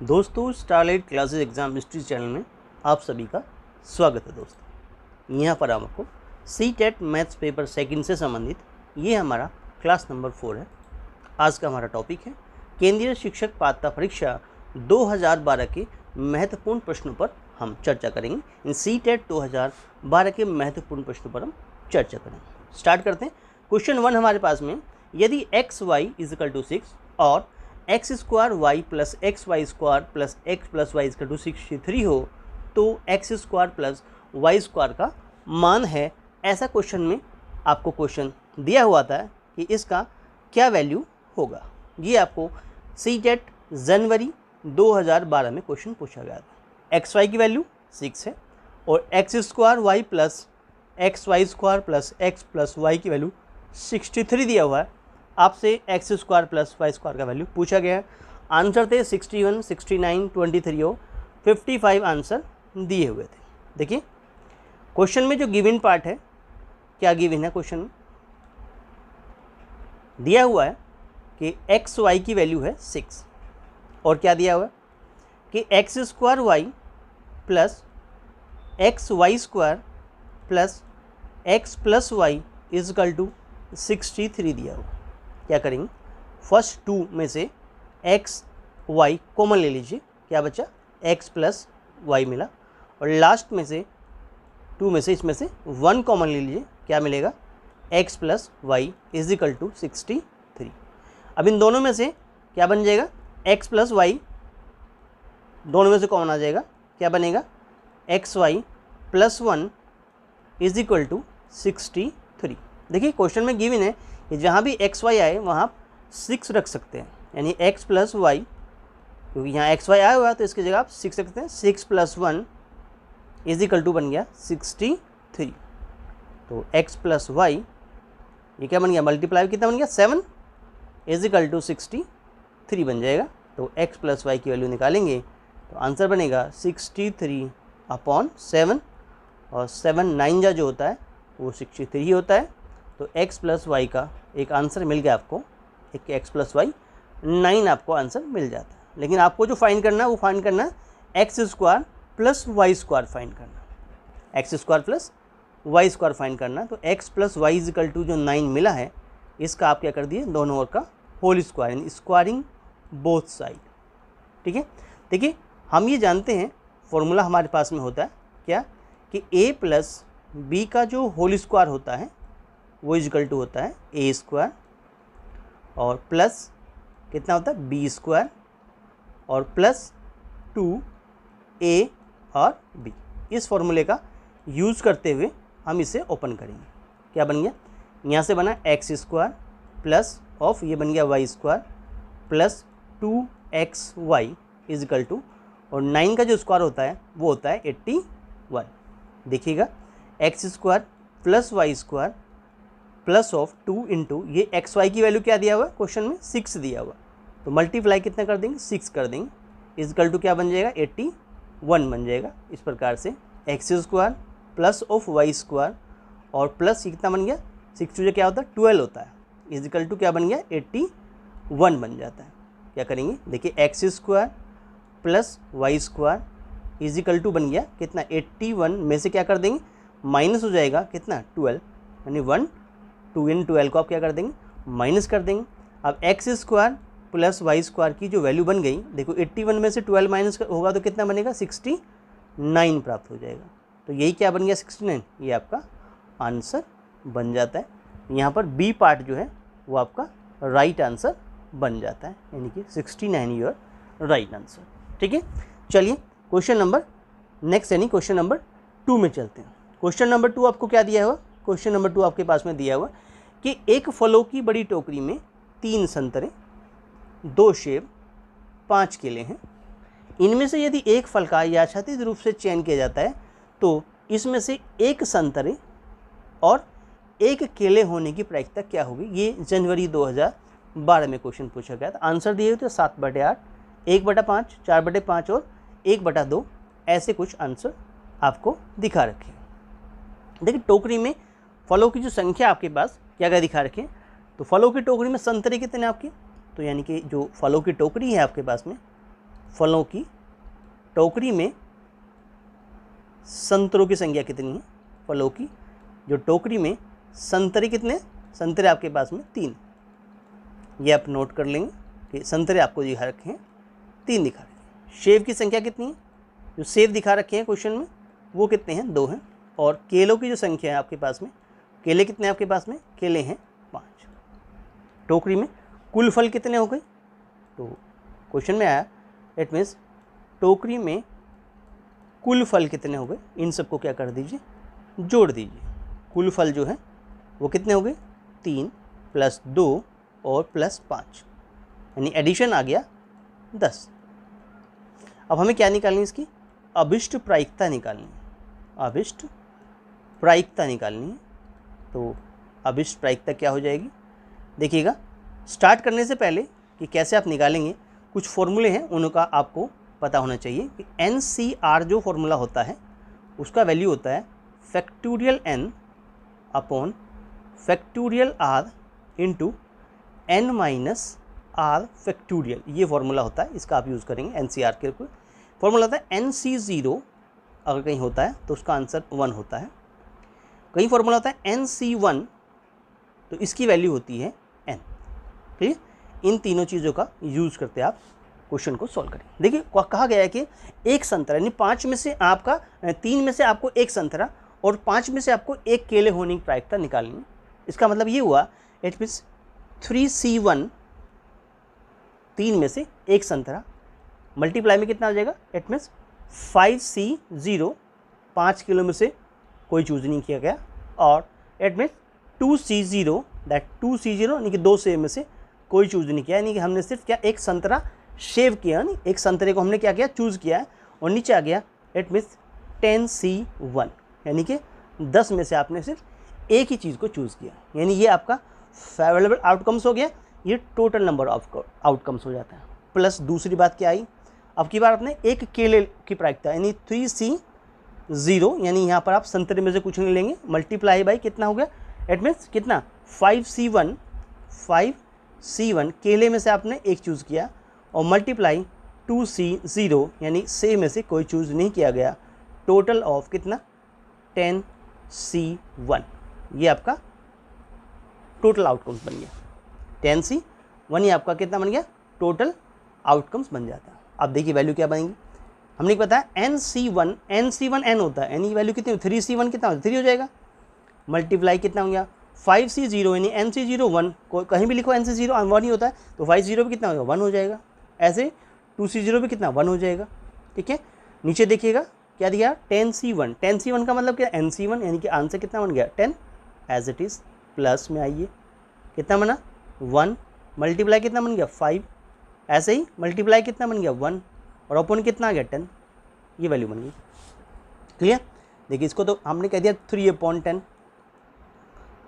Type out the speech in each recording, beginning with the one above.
दोस्तों, starlight classes exam history channel में आप सभी का स्वागत है। दोस्तों, यहाँ पर आपको सी-टेट मैथ्स पेपर सेकंड से संबंधित ये हमारा क्लास नंबर 4 है। आज का हमारा टॉपिक है केंद्रीय शिक्षक पात्रता परीक्षा 2012 के महत्वपूर्ण प्रश्नों पर हम चर्चा करेंगे। इन सी-टेट 2012 के महत्वपूर्ण प्रश्नों पर हम चर्चा करेंगे। स्टार्ट करते हैं। क्वेश्चन 1 हमारे पास में, यदि एक्स वाई इजिकल टू 6 और x square y plus x y square plus x plus y equal to 63 हो तो x square plus y square का मान है। ऐसा क्वेश्चन में आपको क्वेश्चन दिया हुआ था कि इसका क्या वैल्यू होगा। ये आपको सी-टेट जनवरी 2012 में क्वेश्चन पूछा गया था। एक्स वाई की वैल्यू 6 है और x square y plus x y square plus x plus y की वैल्यू 63 दिया हुआ है। आपसे x square plus y square का वैल्यू पूछा गया है। आंसर थे 61, 69, 23 और 55 आंसर दिए हुए थे। देखिए क्वेश्चन में जो गिवन पार्ट है, क्या गिवन है क्वेश्चन में दिया हुआ है कि एक्स वाई की वैल्यू है 6 और क्या दिया हुआ है कि x square y plus x y square plus x plus y equal to 63 दिया हुआ। क्या करेंगे, फर्स्ट 2 में से एक्स वाई कॉमन ले लीजिए, क्या बचा एक्स प्लस वाई मिला, और लास्ट में से 2 में से इसमें से 1 कॉमन ले लीजिए, क्या मिलेगा x plus y is equal to 63। अब इन दोनों में से क्या बन जाएगा, एक्स प्लस वाई दोनों में से कॉमन आ जाएगा, क्या बनेगा x y plus 1 is equal to 63। देखिए क्वेश्चन में गिवन है कि जहाँ भी एक्स वाई आए वहाँ 6 रख सकते हैं, यानी एक्स प्लस वाई, क्योंकि यहाँ एक्स वाई आया हुआ है तो इसकी जगह आप 6 रख सकते हैं। 6 प्लस 1 इज इक्वल टू बन गया 63। तो एक्स प्लस वाई ये क्या बन गया, मल्टीप्लाई कितना बन गया 7 इज इक्वल टू 63 बन जाएगा। तो एक्स प्लस वाई की वैल्यू निकालेंगे तो आंसर बनेगा 63/7 और 7 9 जो होता है वो 63 ही होता है। तो x प्लस वाई का एक आंसर मिल गया आपको, एक x प्लस वाई 9 आपको आंसर मिल जाता है। लेकिन आपको जो फाइंड करना है वो फाइंड करना है x square plus y square find करना है, x square plus y square find करना है। तो x plus y equal to जो 9 मिला है इसका आप क्या कर दिए, दोनों ओर का होल स्क्वायर, यानी स्क्वायरिंग बोथ साइड। ठीक है, देखिए हम ये जानते हैं फॉर्मूला हमारे पास में होता है क्या कि a प्लस बी का जो होल स्क्वायर होता है वो इजिकल टू होता है ए स्क्वायर और प्लस कितना होता है बी स्क्वायर और प्लस 2a और b। इस फॉर्मूले का यूज़ करते हुए हम इसे ओपन करेंगे। क्या बन गया, यहाँ से बना एक्स स्क्वायर प्लस ऑफ ये बन गया y square plus 2xy equal to, और 9 का जो स्क्वायर होता है वो होता है 81। देखिएगा x square plus y square plus of 2 into ये एक्स वाई की वैल्यू क्या दिया हुआ है क्वेश्चन में 6 दिया हुआ, तो मल्टीप्लाई कितना कर देंगे 6 कर देंगे, इजकल टू क्या बन जाएगा 81 बन जाएगा। इस प्रकार से x square plus of y square और प्लस कितना बन गया 6 टू क्या होता है 12 होता है, इजकल टू क्या बन गया 81 बन जाता है। क्या करेंगे, देखिए x square plus y square equal to बन गया कितना 81 में से क्या कर देंगे माइनस हो जाएगा कितना 12, यानी 1 2 इन 12 को आप क्या कर देंगे माइनस कर देंगे। अब x square plus y square की जो वैल्यू बन गई, देखो 81 में से 12 माइनस होगा तो कितना बनेगा 69 प्राप्त हो जाएगा। तो यही क्या बन गया 69, ये आपका आंसर बन जाता है। यहाँ पर बी पार्ट जो है वो आपका राइट आंसर बन जाता है, यानी कि 69 योर राइट आंसर। ठीक है, चलिए क्वेश्चन नंबर नेक्स्ट यानी क्वेश्चन नंबर 2 में चलते हैं। क्वेश्चन नंबर 2 आपको क्या दिया हुआ, क्वेश्चन नंबर 2 आपके पास में दिया हुआ कि एक फलों की बड़ी टोकरी में 3 संतरे, 2 सेब, 5 केले हैं। इनमें से यदि एक फल का यथाचित रूप से चयन किया जाता है तो इसमें से एक संतरे और एक केले होने की प्रायिकता क्या होगी। ये जनवरी 2012 में क्वेश्चन पूछा गया था। आंसर दिए हुए थे 7/8, 1/5, 4/5 और 1/2, ऐसे कुछ आंसर आपको दिखा रखे। देखिए टोकरी में फलों की जो संख्या आपके पास क्या क्या दिखा रखे, तो फलों की टोकरी में संतरे कितने आपके, तो यानी कि जो फलों की टोकरी है आपके पास में फलों की टोकरी में संतरों की संख्या कितनी है। फलों की जो टोकरी में संतरे कितने, संतरे आपके पास में 3, ये आप नोट कर लेंगे कि संतरे आपको दिखा रखे हैं 3 दिखा रखे हैं। सेब की संख्या कितनी है, जो सेब दिखा रखे हैं क्वेश्चन में वो कितने हैं, 2 हैं। और केलों की जो संख्या है आपके पास में, केले कितने हैं आपके पास में, केले हैं 5। टोकरी में कुल फल कितने हो गए, तो क्वेश्चन में आया इट मीन्स टोकरी में कुल फल कितने हो गए, इन सबको क्या कर दीजिए, जोड़ दीजिए। कुल फल जो है वो कितने हो गए, 3 + 2 और +5, यानी एडिशन आ गया 10। अब हमें क्या निकालनी है, इसकी अभिष्ट प्रायिकता निकालनी है। अभिष्ट प्रायिकता निकालनी है, तो अभिष्ट प्रायिकता क्या हो जाएगी, देखिएगा स्टार्ट करने से पहले कि कैसे आप निकालेंगे, कुछ फॉर्मूले हैं उनका आपको पता होना चाहिए कि NCR जो फॉर्मूला होता है उसका वैल्यू होता है factorial N upon factorial R into N - R factorial, ये फॉर्मूला होता है, इसका आप यूज़ करेंगे। NCR के फॉर्मूला होता है NC0, अगर कहीं होता है तो उसका आंसर 1 होता है। कहीं फॉर्मूला होता है NC1, तो इसकी वैल्यू होती है N। ठीक है, इन तीनों चीज़ों का यूज़ करते आप क्वेश्चन को सॉल्व करें। देखिए कहा गया है कि एक संतरा, यानी 5 में से आपका 3 में से आपको एक संतरा और 5 में से आपको एक केले होने की प्रायिकता निकालनी है। इसका मतलब ये हुआ इट मीन्स 3C1, 3 में से एक संतरा, मल्टीप्लाई में कितना हो जाएगा, इट मीन्स 5C0, 5 किलो में से कोई चूज़ नहीं किया गया, और it means 2C0, that 2C0 यानी कि 2 सेब में से कोई चूज़ नहीं किया, यानी कि हमने सिर्फ क्या एक संतरा शेव किया, यानी एक संतरे को हमने क्या किया, चूज़ किया है। और नीचे आ गया इट मीन्स 10C1, यानी कि 10 में से आपने सिर्फ एक ही चीज़ को चूज़ किया, यानी ये आपका फेवरेबल आउटकम्स हो गया, ये टोटल नंबर ऑफ आउटकम्स हो जाता है। प्लस दूसरी बात क्या आई, अब की बार आपने एक केले की प्रायिकता यानी 3C0, यानी यहाँ पर आप संतरे में से कुछ नहीं लेंगे, मल्टीप्लाई बाई कितना हो गया, इट मीन्स कितना 5C1, 5C1 केले में से आपने एक चूज़ किया, और मल्टीप्लाई 2C0 यानी सेब में से कोई चूज़ नहीं किया गया, टोटल ऑफ कितना 10C1, ये आपका टोटल आउटकम्स बन गया। 10C1 ही आपका कितना बन गया, टोटल आउटकम्स बन जाता है। अब देखिए वैल्यू क्या बनेगी, हमने बताया NC1 N होता है, यानी की वैल्यू कितनी, 3C1 कितना हो, 3 हो जाएगा, मल्टीप्लाई कितना हो गया 5C0 यानी NC0 1, कहीं भी लिखो NC0 1 ही होता है, तो 5 भी कितना हो गया 1 हो जाएगा, ऐसे 2C0 भी कितना 1 हो जाएगा। ठीक है, नीचे देखिएगा क्या दिया 10C1, 10C1 का मतलब क्या NC1, यानी कि आंसर कितना बन गया 10 एज इट इज़। प्लस में आइए कितना बना 1, मल्टीप्लाई कितना बन गया 5, ऐसे ही मल्टीप्लाई कितना बन गया 1, और अपन कितना आ गया 10, ये वैल्यू बन गई। क्लियर, देखिए इसको तो हमने कह दिया 3/10,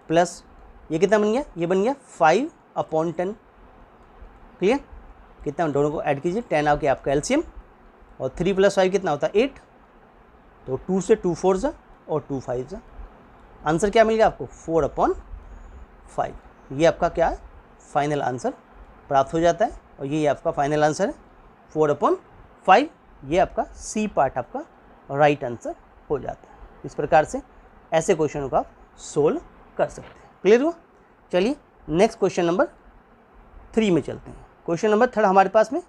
प्लस ये कितना बन गया, ये बन गया 5/10। क्लियर, कितना दोनों को ऐड कीजिए, 10 आ गया आपका एलसीएम, और 3 + 5 कितना होता है 8, तो 2 से 2 4 जा और 2 5 जा, आंसर क्या मिल गया आपको 4/5। ये आपका क्या है फाइनल आंसर प्राप्त हो जाता है, और ये आपका फाइनल आंसर है 4/5, ये आपका सी पार्ट आपका राइट आंसर हो जाता है। इस प्रकार से ऐसे क्वेश्चनों को आप सोल्व कर सकते हैं। क्लियर हुआ, चलिए नेक्स्ट क्वेश्चन नंबर 3 में चलते हैं। क्वेश्चन नंबर 3 हमारे पास में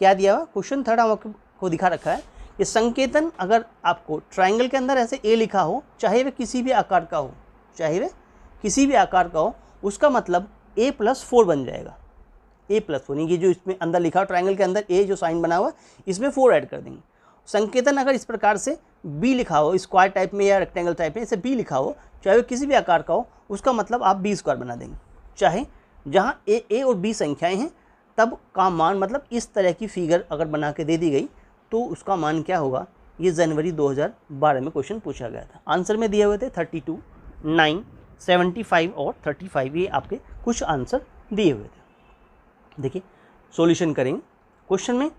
क्या दिया हुआ, क्वेश्चन 3 हमको दिखा रखा है कि संकेतन अगर आपको ट्राइंगल के अंदर ऐसे ए लिखा हो, चाहे वह किसी भी आकार का हो, चाहे वह किसी भी आकार का हो, उसका मतलब A+4 बन जाएगा। A+4 ये जो इसमें अंदर लिखा हो ट्राइंगल के अंदर ए जो साइन बना हुआ इसमें 4 ऐड कर देंगे। संकेतन अगर इस प्रकार से बी लिखा हो, स्क्वायर टाइप में या रेक्टेंगल टाइप में, इसे बी लिखा हो, चाहे वो किसी भी आकार का हो, उसका मतलब आप B² बना देंगे। चाहे जहाँ ए और बी संख्याएं हैं तब का मान, मतलब इस तरह की फिगर अगर बना के दे दी गई तो उसका मान क्या होगा। ये जनवरी 2012 में क्वेश्चन पूछा गया था। आंसर में दिए हुए थे 32, 9, 75 और 35, ये आपके कुछ आंसर दिए हुए थे। देखिए सॉल्यूशन करेंगे। क्वेश्चन में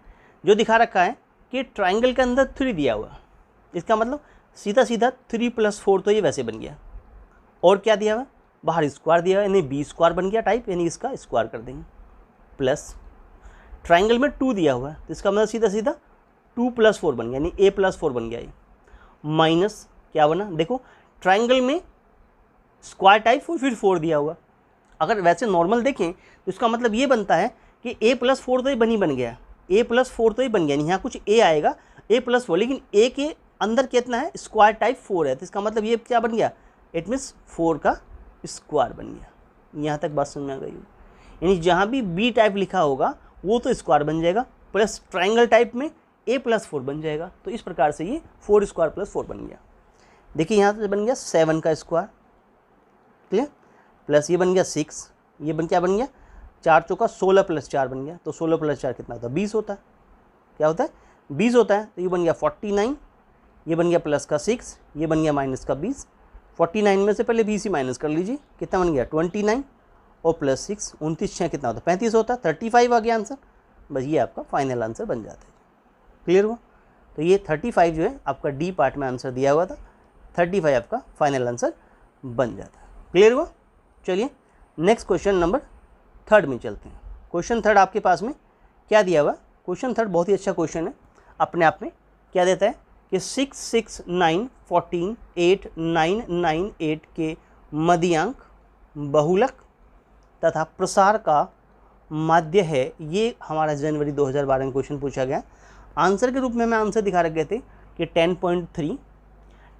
जो दिखा रखा है कि ट्राइंगल के अंदर 3 दिया हुआ, इसका मतलब सीधा सीधा 3 + 4 तो ये वैसे बन गया, और क्या दिया हुआ बाहर स्क्वायर दिया हुआ, यानी B² बन गया टाइप, यानी इसका स्क्वायर कर देंगे। प्लस ट्राइंगल में 2 दिया हुआ है तो इसका मतलब सीधा सीधा 2 + 4 बन गया, यानी a + 4 बन गया ये। माइनस क्या बना, देखो ट्राइंगल में स्क्वायर टाइप और फिर 4 दिया हुआ। अगर वैसे नॉर्मल देखें तो इसका मतलब ये बनता है कि a + 4 तो ये बन गया, a + 4 तो ये बन गया, यहाँ कुछ a आएगा a + 4, लेकिन a के अंदर कितना है, स्क्वायर टाइप 4 है, तो इसका मतलब ये क्या बन गया, इट मीन्स 4 का स्क्वायर बन गया। यहाँ तक बात समझ में आ गई, यानी जहाँ भी b टाइप लिखा होगा वो तो स्क्वायर बन जाएगा, प्लस ट्राइंगल टाइप में a + 4 बन जाएगा। तो इस प्रकार से ये 4 स्क्वायर + 4 बन गया। देखिए यहाँ से बन गया 7 का स्क्वायर, क्लियर, प्लस ये बन गया 6, ये क्या बन गया 4 चौका 16 + 4 बन गया, तो 16 + 4 कितना होता है, 20 होता है। क्या होता है, 20 होता है। तो ये बन गया 49, ये बन गया प्लस का 6, ये बन गया माइनस का 20। 49 में से पहले 20 ही माइनस कर लीजिए, कितना बन गया 29 और प्लस 6, 29 6 कितना होता है 35 होता है, 35 आ गया आंसर। बस ये आपका फाइनल आंसर बन जाता है। क्लियर हुआ, तो ये 35 जो है आपका डी पार्ट में आंसर दिया हुआ था, 35 आपका फाइनल आंसर बन जाता है। क्लियर हुआ, चलिए नेक्स्ट क्वेश्चन नंबर 3 में चलते हैं। क्वेश्चन 3 आपके पास में क्या दिया हुआ, क्वेश्चन 3 बहुत ही अच्छा क्वेश्चन है अपने आप में। क्या देता है कि 6 6 9 14 8 9 9 8 के मध्यांक, बहुलक तथा प्रसार का माध्य है। ये हमारा जनवरी 2012 में क्वेश्चन पूछा गया। आंसर के रूप में हमें आंसर दिखा रखे थे कि 10.3,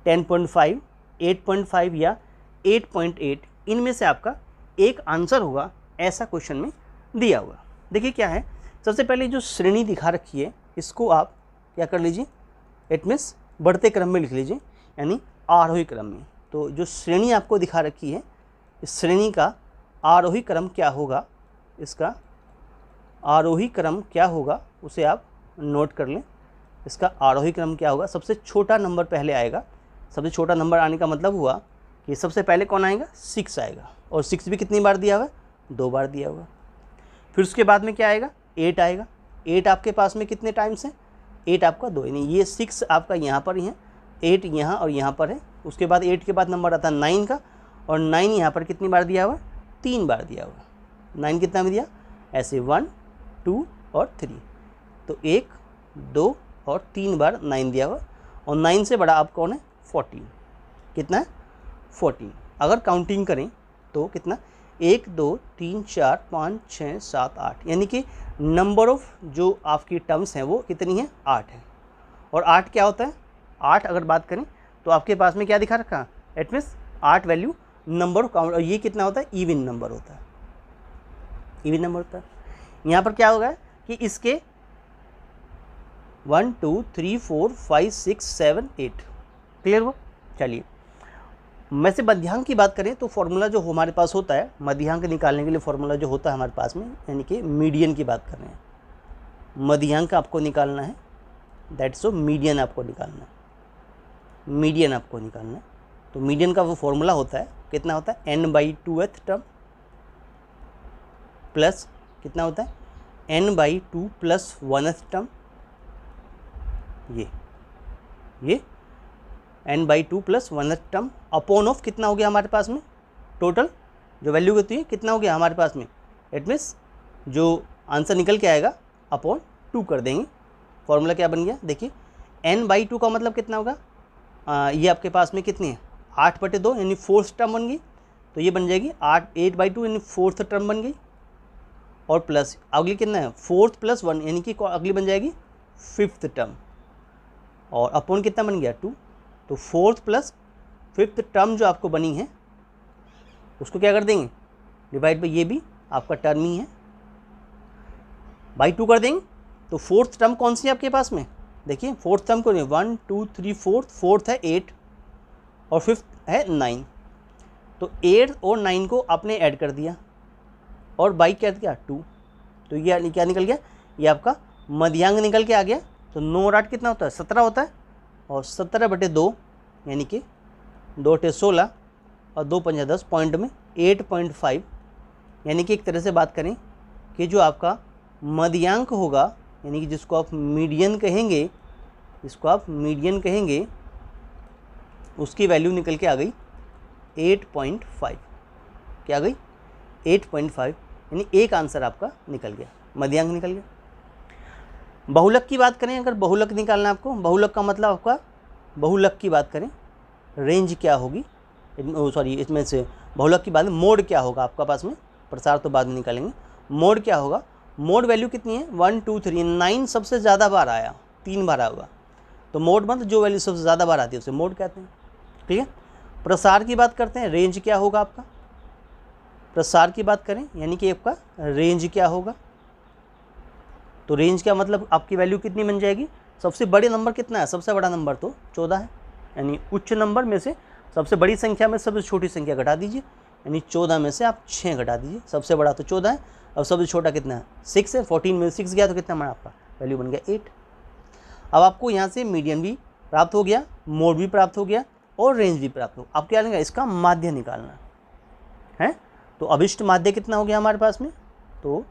10.5, 8.5 या 8.8, इनमें से आपका एक आंसर होगा, ऐसा क्वेश्चन में दिया हुआ। देखिए क्या है, सबसे पहले जो श्रेणी दिखा रखी है इसको आप क्या कर लीजिए, इट मीन्स बढ़ते क्रम में लिख लीजिए, यानी आरोही क्रम में। तो जो श्रेणी आपको दिखा रखी है, इस श्रेणी का आरोही क्रम क्या होगा, इसका आरोही क्रम क्या होगा उसे आप नोट कर लें। इसका आरोही क्रम क्या होगा, सबसे छोटा नंबर पहले आएगा। सबसे छोटा नंबर आने का मतलब हुआ कि सबसे पहले कौन आएगा, 6 आएगा, और 6 भी कितनी बार दिया हुआ है, 2 बार दिया हुआ। फिर उसके बाद में क्या आएगा, 8 आएगा। 8 आपके पास में कितने टाइम्स है, 8 आपका 2, यानी ये 6 आपका यहाँ पर ही है, 8 यहाँ और यहाँ पर है। उसके बाद 8 के बाद नंबर आता है 9 का, और 9 यहाँ पर कितनी बार दिया हुआ है, 3 बार दिया हुआ। 9 कितना में दिया, ऐसे 1 2 और 3, तो 1 2 और 3 बार 9 दिया हुआ। और 9 से बड़ा आप कौन है, 14, कितना है 14। अगर काउंटिंग करें तो कितना, 1 2 3 4 5 6 7 8, यानी कि नंबर ऑफ जो आपकी टर्म्स हैं वो कितनी है, 8 है। और 8 क्या होता है, 8 अगर बात करें तो आपके पास में क्या दिखा रखा है, it means 8 value number of count, और ये कितना होता है, इवन नंबर होता है, इवन नंबर होता है। यहाँ पर क्या होगा कि इसके 1 2 3 4 5 6 7 8, क्लियर हो। चलिए मैं से मध्यांक की बात करें तो फॉर्मूला जो हमारे पास होता है मध्यांक निकालने के लिए, फॉर्मूला जो होता है हमारे पास में, यानी कि मीडियन की बात कर रहे हैं, मध्यांक आपको निकालना है, दैट्स सो मीडियन आपको निकालना है, मीडियन आपको निकालना है। तो मीडियन का वो फॉर्मूला होता है, कितना होता है, n/2th टर्म प्लस कितना होता है, n/2 + 1th टर्म, ये n/2 + 1th term upon of कितना हो गया हमारे पास में, टोटल जो वैल्यू होती है कितना हो गया हमारे पास में, इट मीन्स जो आंसर निकल के आएगा अपॉन 2 कर देंगे। फॉर्मूला क्या बन गया, देखिए n/2 का मतलब कितना होगा, ये आपके पास में कितनी है, 8/2, यानी 4th टर्म बन गई, तो ये बन जाएगी 8/2 यानी 4th टर्म बन गई। और प्लस अगली कितना है, 4th + 1, यानी कि अगली बन जाएगी 5th टर्म, और अपॉन कितना बन गया 2, तो 4th + 5th टर्म जो आपको बनी है उसको क्या कर देंगे, डिवाइड बाई, ये भी आपका टर्म ही है, बाई 2 कर देंगे। तो 4th टर्म कौन सी है आपके पास में, देखिए 4th टर्म को नहीं, 1 2 3 4th है 8 और 5th है 9, तो 8 और 9 को आपने ऐड कर दिया और बाई क्या किया 2, तो ये क्या निकल गया, ये आपका मध्यांक निकल के आ गया। तो 9 और 8 कितना होता है, 17 होता है, और 17/2 यानी कि 2 × 16 और 2 × 5 10, पॉइंट में 8.5, यानी कि एक तरह से बात करें कि जो आपका मध्यांक होगा, यानी कि जिसको आप मीडियन कहेंगे, जिसको आप मीडियन कहेंगे, उसकी वैल्यू निकल के आ गई 8.5, क्या आ गई 8.5, यानी एक आंसर आपका निकल गया, मध्यांक निकल गया। बहुलक की बात करें, अगर बहुलक निकालना है आपको, बहुलक का मतलब आपका, बहुलक की बात करें रेंज क्या होगी, सॉरी इसमें से बहुलक की बात में मोड क्या होगा आपका पास में, प्रसार तो बाद में निकालेंगे, मोड क्या होगा, मोड वैल्यू कितनी है 1 2 3, 9 सबसे ज़्यादा बार आया, 3 बार आया, तो मोड मतलब जो वैल्यू सबसे ज़्यादा बार आती है उसे मोड कहते हैं। ठीक है, प्रसार की बात करते हैं, रेंज क्या होगा आपका, प्रसार की बात करें यानी कि आपका रेंज क्या होगा, तो रेंज का मतलब आपकी वैल्यू कितनी बन जाएगी, सबसे बड़े नंबर कितना है, सबसे बड़ा नंबर तो 14 है, यानी उच्च नंबर में से सबसे बड़ी संख्या में सबसे छोटी संख्या घटा दीजिए, यानी 14 में से आप 6 घटा दीजिए, सबसे बड़ा तो 14 है, अब सबसे छोटा कितना है 6 है, 14 में 6 गया तो कितना बना आपका वैल्यू बन गया 8। अब आपको यहाँ से मीडियन भी प्राप्त हो गया, मोड भी प्राप्त हो गया और रेंज भी प्राप्त हो, अब क्या लेंगे, इसका माध्य निकालना है। तो अभिष्ट माध्य कितना हो गया हमारे पास में, तो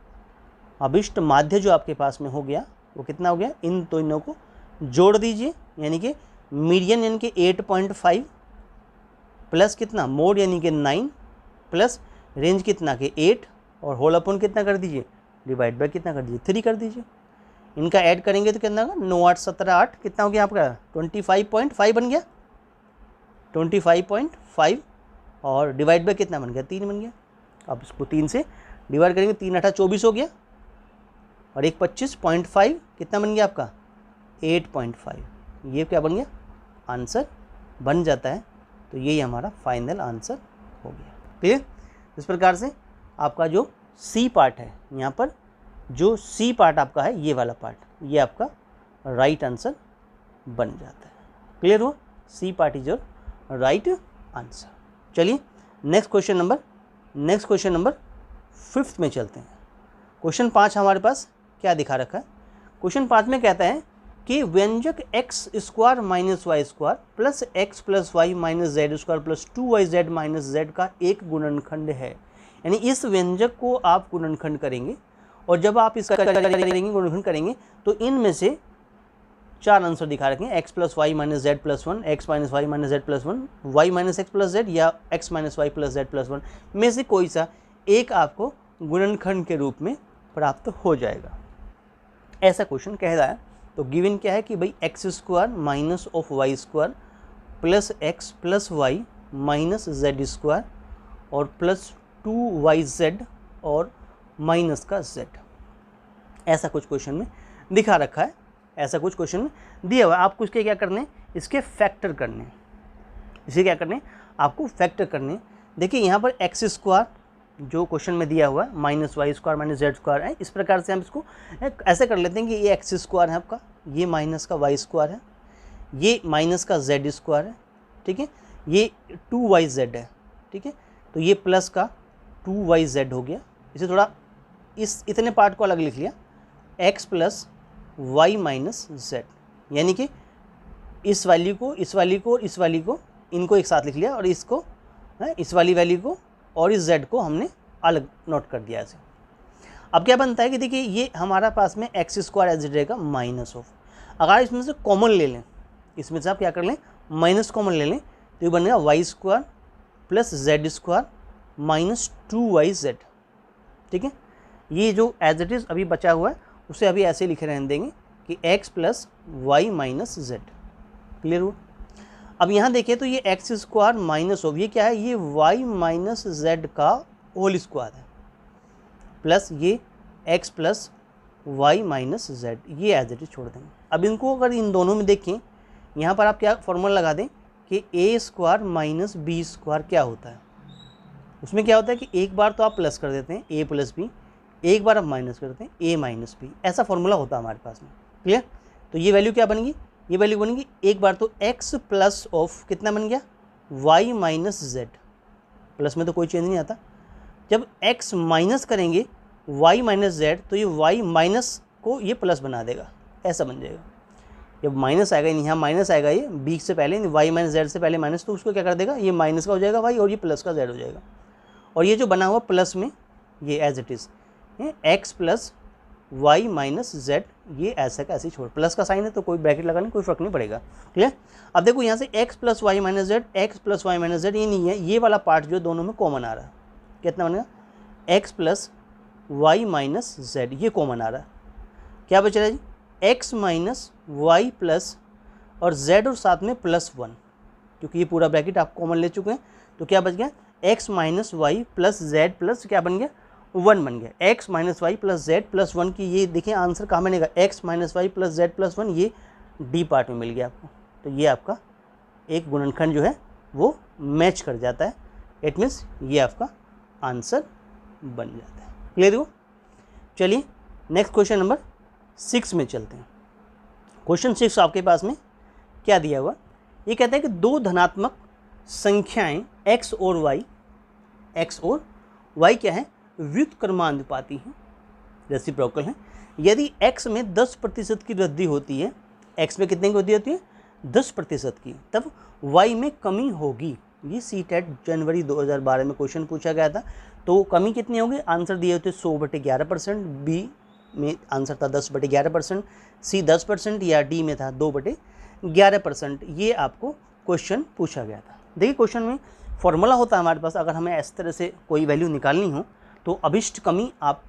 अभिष्ट माध्य जो आपके पास में हो गया वो कितना हो गया, इन दोनों को जोड़ दीजिए, यानी कि मीडियन यानी कि 8.5 प्लस कितना मोड यानी कि 9 प्लस रेंज कितना के 8 और होल अपॉन कितना कर दीजिए, डिवाइड बाय कितना कर दीजिए 3 कर दीजिए। इनका ऐड करेंगे तो कितना होगा 9 8 17 8 कितना हो गया आपका 25.5 बन गया, 25.5 और डिवाइड बाय कितना बन गया 3 बन गया। अब इसको 3 से डिवाइड करेंगे, 3 8 24 हो गया और एक 25.5 कितना बन गया आपका 8.5, ये क्या बन गया आंसर बन जाता है। तो यही हमारा फाइनल आंसर हो गया। क्लियर, इस प्रकार से आपका जो सी पार्ट है, यहाँ पर जो सी पार्ट आपका है ये वाला पार्ट, ये आपका राइट आंसर बन जाता है। क्लियर हुआ, C part is your right answer. चलिए नेक्स्ट क्वेश्चन नंबर 5th में चलते हैं। क्वेश्चन 5 हमारे पास क्या दिखा रखा है, क्वेश्चन 5 में कहता है कि व्यंजक x square minus y square plus x plus Y minus z square plus 2yz minus z का एक गुणनखंड है। यानी इस व्यंजक को आप गुणनखंड करेंगे और जब आप इसका गुणनखंड करेंगे तो इनमें से 4 आंसर दिखा रखे हैं, X plus Y minus Z plus 1, X minus Y minus Z plus 1, Y minus X plus Z या X minus Y plus Z plus 1 में से कोई सा एक आपको गुणनखंड के रूप में प्राप्त हो जाएगा, ऐसा क्वेश्चन कह रहा है। तो गिवन क्या है कि भाई x square minus of y square plus x plus Y minus z square और प्लस 2yz और माइनस का z, ऐसा कुछ क्वेश्चन में दिखा रखा है, ऐसा कुछ क्वेश्चन में दिया हुआ है। आपको इसके क्या करने, इसके फैक्टर करने, इसे क्या करने आपको फैक्टर करने। देखिए यहाँ पर एक्स स्क्वायर जो क्वेश्चन में दिया हुआ है minus y square minus z square है, इस प्रकार से हम इसको ऐसे कर लेते हैं कि ये एक्स स्क्वायर है आपका, ये माइनस का वाई स्क्वायर है, ये माइनस का जेड स्क्वायर है, ठीक है, ये 2yz है, ठीक है, तो ये प्लस का 2yz हो गया। इसे थोड़ा इस इतने पार्ट को अलग लिख लिया, x plus Y minus z, यानी कि इस वैल्यू को इस वैल्यू को और इस वैल्यू को इनको एक साथ लिख लिया और इसको इस वाली वैल्यू को और इस z को हमने अलग नोट कर दिया ऐसे। अब क्या बनता है कि देखिए ये हमारा पास में एक्स स्क्वायर एज रहेगा माइनस ऑफ, अगर इसमें से कॉमन ले लें, इसमें से आप क्या कर लें माइनस कॉमन ले लें तो ये बनेगा y square plus z square minus 2yz, ठीक है। ये जो एज इट इज़ अभी बचा हुआ है उसे अभी ऐसे लिखे रहने देंगे कि x plus Y minus z. Clear हुआ। अब यहाँ देखिए तो ये एक्स स्क्वायर माइनस ऑफ ये क्या है, ये y माइनस जेड का होल स्क्वायर है प्लस ये x plus Y minus z, ये एज इट इज छोड़ देंगे। अब इनको अगर इन दोनों में देखें, यहाँ पर आप क्या फॉर्मूला लगा दें कि ए स्क्वायर माइनस बी स्क्वायर क्या होता है। उसमें क्या होता है कि एक बार तो आप प्लस कर देते हैं a प्लस बी, एक बार आप माइनस करते हैं a माइनस बी, ऐसा फॉर्मूला होता है हमारे पास में। क्लियर। तो ये वैल्यू क्या बनेगी, ये वैल्यू बनेगी एक बार तो x प्लस ऑफ कितना बन गया y माइनस जेड, प्लस में तो कोई चेंज नहीं आता। जब x माइनस करेंगे y माइनस जेड तो ये y माइनस को ये प्लस बना देगा, ऐसा बन जाएगा। जब माइनस आएगा यहाँ माइनस आएगा, ये बी से पहले y माइनस जेड से पहले माइनस, तो उसको क्या कर देगा ये माइनस का हो जाएगा y और ये प्लस का z हो जाएगा। और ये जो बना हुआ प्लस में ये as it is x plus Y minus z, ये ऐसा का ऐसे छोड़, प्लस का साइन है तो कोई ब्रैकेट लगाने कोई फर्क नहीं पड़ेगा। क्लियर। अब देखो यहाँ से x plus Y minus z, x plus Y minus z ये नहीं है, ये वाला पार्ट जो दोनों में कॉमन आ रहा है, कितना बनेगा x plus Y minus z, ये कॉमन आ रहा है। क्या बच रहा है जी, x माइनस वाई प्लस और z और साथ में +1, क्योंकि ये पूरा ब्रैकेट आप कॉमन ले चुके हैं, तो क्या बच गया x minus Y plus Z plus क्या बन गया 1 बन गया। x minus Y plus Z plus 1 की ये देखिए आंसर कहाँ बनेगा, x minus Y plus Z plus 1, ये डी पार्ट में मिल गया आपको। तो ये आपका एक गुणनखंड जो है वो मैच कर जाता है, इट मीन्स ये आपका आंसर बन जाता है। क्लियर हो? चलिए नेक्स्ट क्वेश्चन नंबर 6 में चलते हैं। क्वेश्चन 6 आपके पास में क्या दिया हुआ, ये कहता है कि दो धनात्मक संख्याएं x और y क्या है, व्युत्क्रमानुपाती हैं, रेसिप्रोकल हैं। यदि x में 10% की वृद्धि होती है, x में कितने की वृद्धि होती है 10% की, तब y में कमी होगी। ये CTET जनवरी 2012 में क्वेश्चन पूछा गया था। तो कमी कितनी होगी, आंसर दिए होते 100/11%, बी में आंसर था 10/11%, सी 10% या डी में था 2/11%। ये आपको क्वेश्चन पूछा गया था। देखिए क्वेश्चन में फॉर्मूला होता है हमारे पास, अगर हमें इस तरह से कोई वैल्यू निकालनी हो तो अभिष्ट कमी आप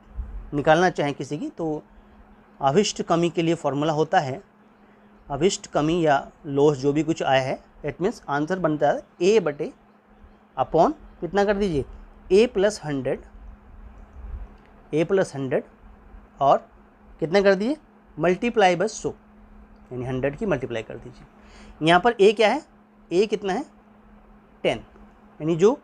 निकालना चाहें किसी की, तो अभिष्ट कमी के लिए फॉर्मूला होता है, अभिष्ट कमी या लॉस जो भी कुछ आया है, इट मीन्स आंसर बनता है a/, कितना कर दीजिए a + 100 और कितना कर दीजिए मल्टीप्लाई बाय 100, यानी 100 की मल्टीप्लाई कर दीजिए। यहाँ पर a क्या है, a कितना है 10, यानी जो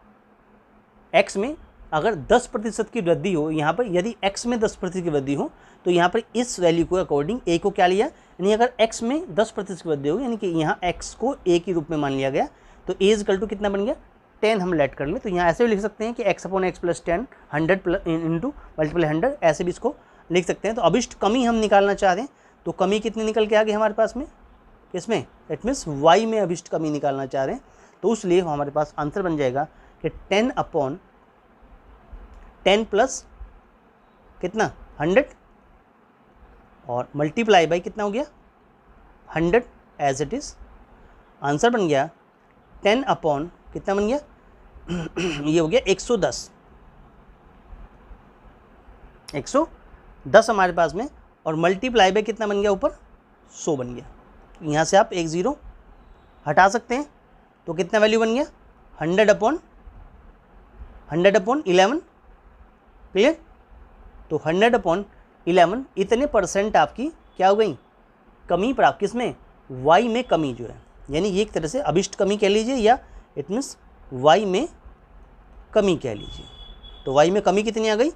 x में अगर 10% की वृद्धि हो, यहाँ पर यदि x में 10% की वृद्धि हो तो यहाँ पर इस वैल्यू को अकॉर्डिंग a को क्या लिया, यानी अगर x में 10% की वृद्धि हो यानी कि यहाँ x को a के रूप में मान लिया गया, तो a = कितना बन गया 10 हम लेट कर लें। तो यहाँ ऐसे भी लिख सकते हैं कि x/x + 10 100 इंटू मल्टीप्लाई 100, ऐसे भी इसको लिख सकते हैं। तो अभिष्ट कमी हम निकालना चाह रहे हैं, तो कमी कितनी निकल के आ गई हमारे पास में, किसमें, इट मीन्स y में अभिष्ट कमी निकालना चाह रहे हैं। तो उसलिए हमारे पास आंसर बन जाएगा कि 10/10 प्लस कितना 100 और मल्टीप्लाई बाई कितना हो गया 100 एज इट इज़। आंसर बन गया 10/ कितना बन गया ये हो गया 110 हमारे पास में, और मल्टीप्लाई बाई कितना बन गया ऊपर 100 बन गया। यहाँ से आप एक 0 हटा सकते हैं, तो कितना वैल्यू बन गया 100/11। क्लियर? तो 100/11 इतने % आपकी क्या हो गई कमी प्राप्त, किसमें y में कमी जो है, यानी ये एक तरह से अभिष्ट कमी कह लीजिए या इट मीन्स y में कमी कह लीजिए। तो y में कमी कितनी आ गई,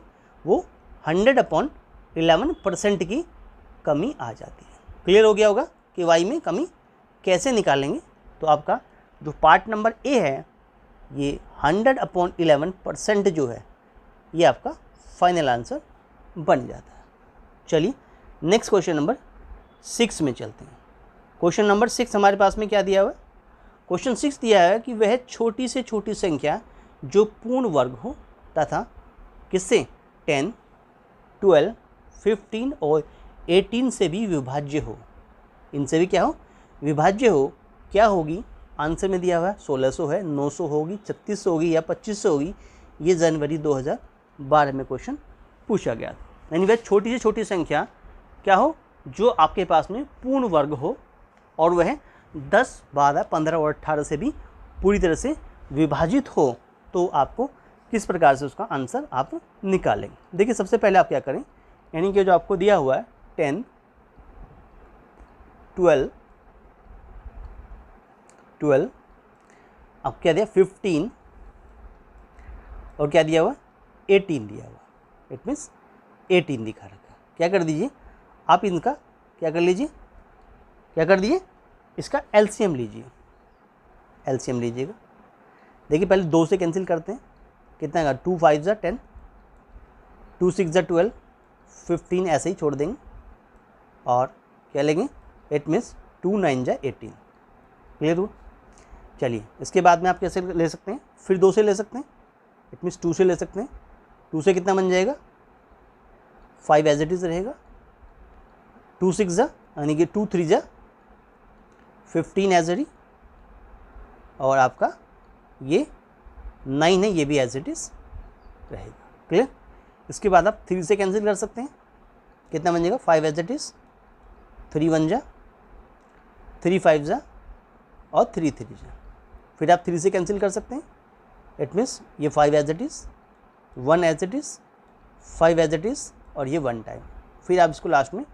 वो 100/11% की कमी आ जाती है। क्लियर हो गया होगा कि y में कमी कैसे निकालेंगे। तो आपका जो पार्ट नंबर ए है, ये 100/11% जो है ये आपका फाइनल आंसर बन जाता है। चलिए नेक्स्ट क्वेश्चन नंबर 6 में चलते हैं। क्वेश्चन नंबर 6 हमारे पास में क्या दिया हुआ है, क्वेश्चन 6 दिया है कि वह छोटी से छोटी संख्या जो पूर्ण वर्ग हो तथा किससे 10, 12, 15 और 18 से भी विभाज्य हो, इनसे भी क्या हो विभाज्य हो, क्या होगी। आंसर में दिया हुआ है 1600 है, 900 होगी, 3600 होगी या 2500 होगी। ये जनवरी 2012 में क्वेश्चन पूछा गया। यानी वह छोटी से छोटी संख्या क्या हो जो आपके पास में पूर्ण वर्ग हो और वह 10, 12, 15 और 18 से भी पूरी तरह से विभाजित हो, तो आपको किस प्रकार से उसका आंसर आप निकालेंगे। देखिए सबसे पहले आप क्या करें, यानी कि जो आपको दिया हुआ है 10, 12 अब क्या दिया 15 और क्या दिया हुआ 18 दिया हुआ, इट मीन्स 18 दिखा रखा। क्या कर दीजिए आप इनका क्या कर लीजिए, क्या कर दिए इसका एलसीएम लीजिए, एलसीएम लीजिएगा। देखिए पहले 2 से कैंसिल करते हैं, कितना आएगा 2 5 = 10, 2 6 = 12, 15 ऐसे ही छोड़ देंगे और क्या लेंगे इट मीन्स 2 9 = 18। क्लियर हुआ। चलिए इसके बाद में आप कैसे ले सकते हैं, फिर 2 से ले सकते हैं, इट मीन्स 2 से ले सकते हैं। 2 से कितना बन जाएगा 5 एज इट इज़ रहेगा, 2 6 यानी कि 2 3 15 एज इट, और आपका ये 9 है, ये भी एज इट इज़ रहेगा। क्लियर। इसके बाद आप 3 से कैंसिल कर सकते हैं, कितना बन जाएगा 5 एज इट इज़, 3 1 जा, 3 5 जा और 3 3 जा। फिर आप 3 से कैंसिल कर सकते हैं। इट मीन्स ये 5 as it is, 1 as it is, 5 as it is और ये 1 टाइम। फिर आप इसको लास्ट में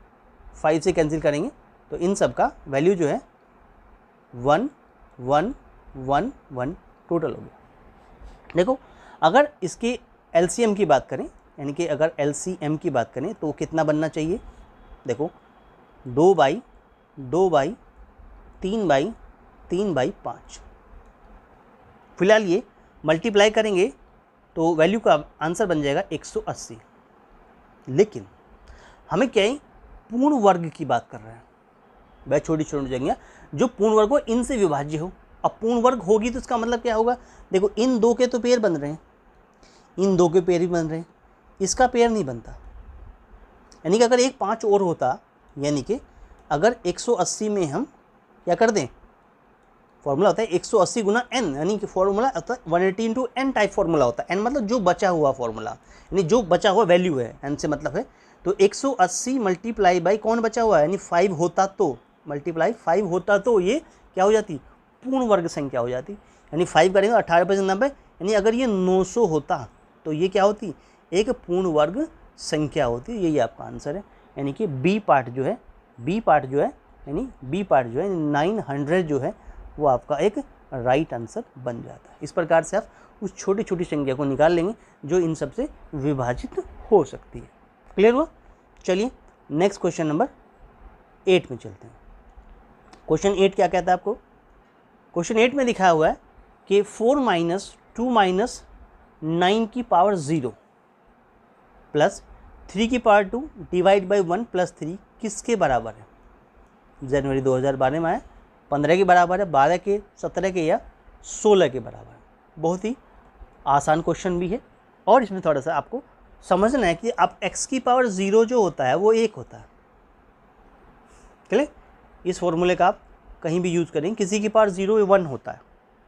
5 से कैंसिल करेंगे तो इन सब का वैल्यू जो है 1 1 1 1 टोटल हो गया। देखो अगर इसके एलसीएम की बात करें, यानी कि अगर एलसीएम की बात करें तो कितना बनना चाहिए। देखो 2 बाई 2 बाई 3 बाई 3 बाई 5। फिलहाल ये मल्टीप्लाई करेंगे तो वैल्यू का आंसर बन जाएगा 180। लेकिन हमें क्या है, पूर्ण वर्ग की बात कर रहे हैं। वह छोटी छोटी जगह जो पूर्ण वर्ग हो इनसे विभाज्य हो। अब पूर्ण वर्ग होगी तो इसका मतलब क्या होगा, देखो इन दो के तो पेयर बन रहे हैं, इन दो के पेयर ही बन रहे हैं, इसका पेयर नहीं बनता। यानी कि अगर एक 5 और होता, यानी कि अगर 180 में हम क्या कर दें, फॉर्मूला होता है 180 गुना n, यानी कि फॉर्मूला होता है 180 इंटू n टाइप फॉर्मूला होता है। n मतलब जो बचा हुआ फॉर्मूला, यानी जो बचा हुआ वैल्यू है, n से मतलब है। तो 180 मल्टीप्लाई बाई कौन बचा हुआ है, यानी 5 होता तो, मल्टीप्लाई 5 होता तो ये क्या हो जाती, पूर्ण वर्ग संख्या हो जाती। यानी 5 करेंगे 18/90, यानी अगर ये 900 होता तो ये क्या होती, एक पूर्ण वर्ग संख्या होती। यही आपका आंसर है। यानी कि बी पार्ट जो है, बी पार्ट जो है, यानी बी पार्ट जो है 900 जो है वो आपका एक राइट आंसर बन जाता है। इस प्रकार से आप उस छोटी छोटी संख्या को निकाल लेंगे जो इन सब से विभाजित हो सकती है। क्लियर हुआ। चलिए नेक्स्ट क्वेश्चन नंबर 8 में चलते हैं। क्वेश्चन 8 क्या कहता है आपको, क्वेश्चन 8 में लिखा हुआ है कि 4 माइनस 2 माइनस 9 की पावर 0 प्लस 3 की पावर 2 डिवाइड बाई 1 प्लस 3 किसके बराबर है। जनवरी 2012 में आया, 15 के बराबर है, 12 के, 17 के या 16 के बराबर है। बहुत ही आसान क्वेश्चन भी है और इसमें थोड़ा सा आपको समझना है कि आप x की पावर 0 जो होता है वो 1 होता है। क्लियर। इस फॉर्मूले का आप कहीं भी यूज़ करेंगे, किसी की पावर 0 1 होता है,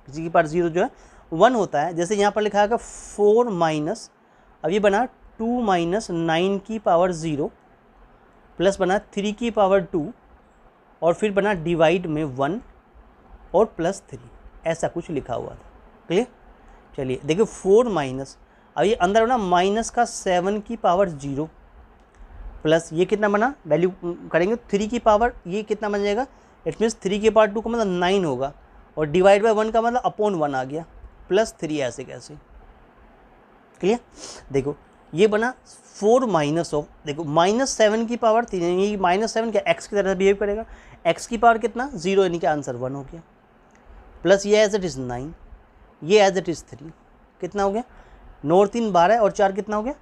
किसी की पावर 0 जो है 1 होता है। जैसे यहाँ पर लिखा है 4 माइनस, अब ये बना 2 माइनस 9 की पावर 0 प्लस बना 3 की पावर 2 और फिर बना डिवाइड में 1 और प्लस 3, ऐसा कुछ लिखा हुआ था। क्लियर। चलिए देखिए 4 माइनस, अब ये अंदर बना माइनस का 7 की पावर 0 प्लस ये कितना बना, वैल्यू करेंगे 3 की पावर, ये कितना बन जाएगा, इट मीन्स 3 की पावर 2 का मतलब 9 होगा और डिवाइड बाय 1 का मतलब अपॉन 1 आ गया, प्लस 3 ऐसे कैसे। क्लियर। देखो ये बना 4 माइनस ऑफ, देखो माइनस 7 की पावर 3, ये माइनस 7 क्या एक्स की तरह बिहेव करेगा, एक्स की पावर कितना 0, यानी कि आंसर 1 हो गया, प्लस ये एज इट इज़ 9, ये एज इट इज़ 3, कितना हो गया 9 और 3 12 और 4 कितना हो गया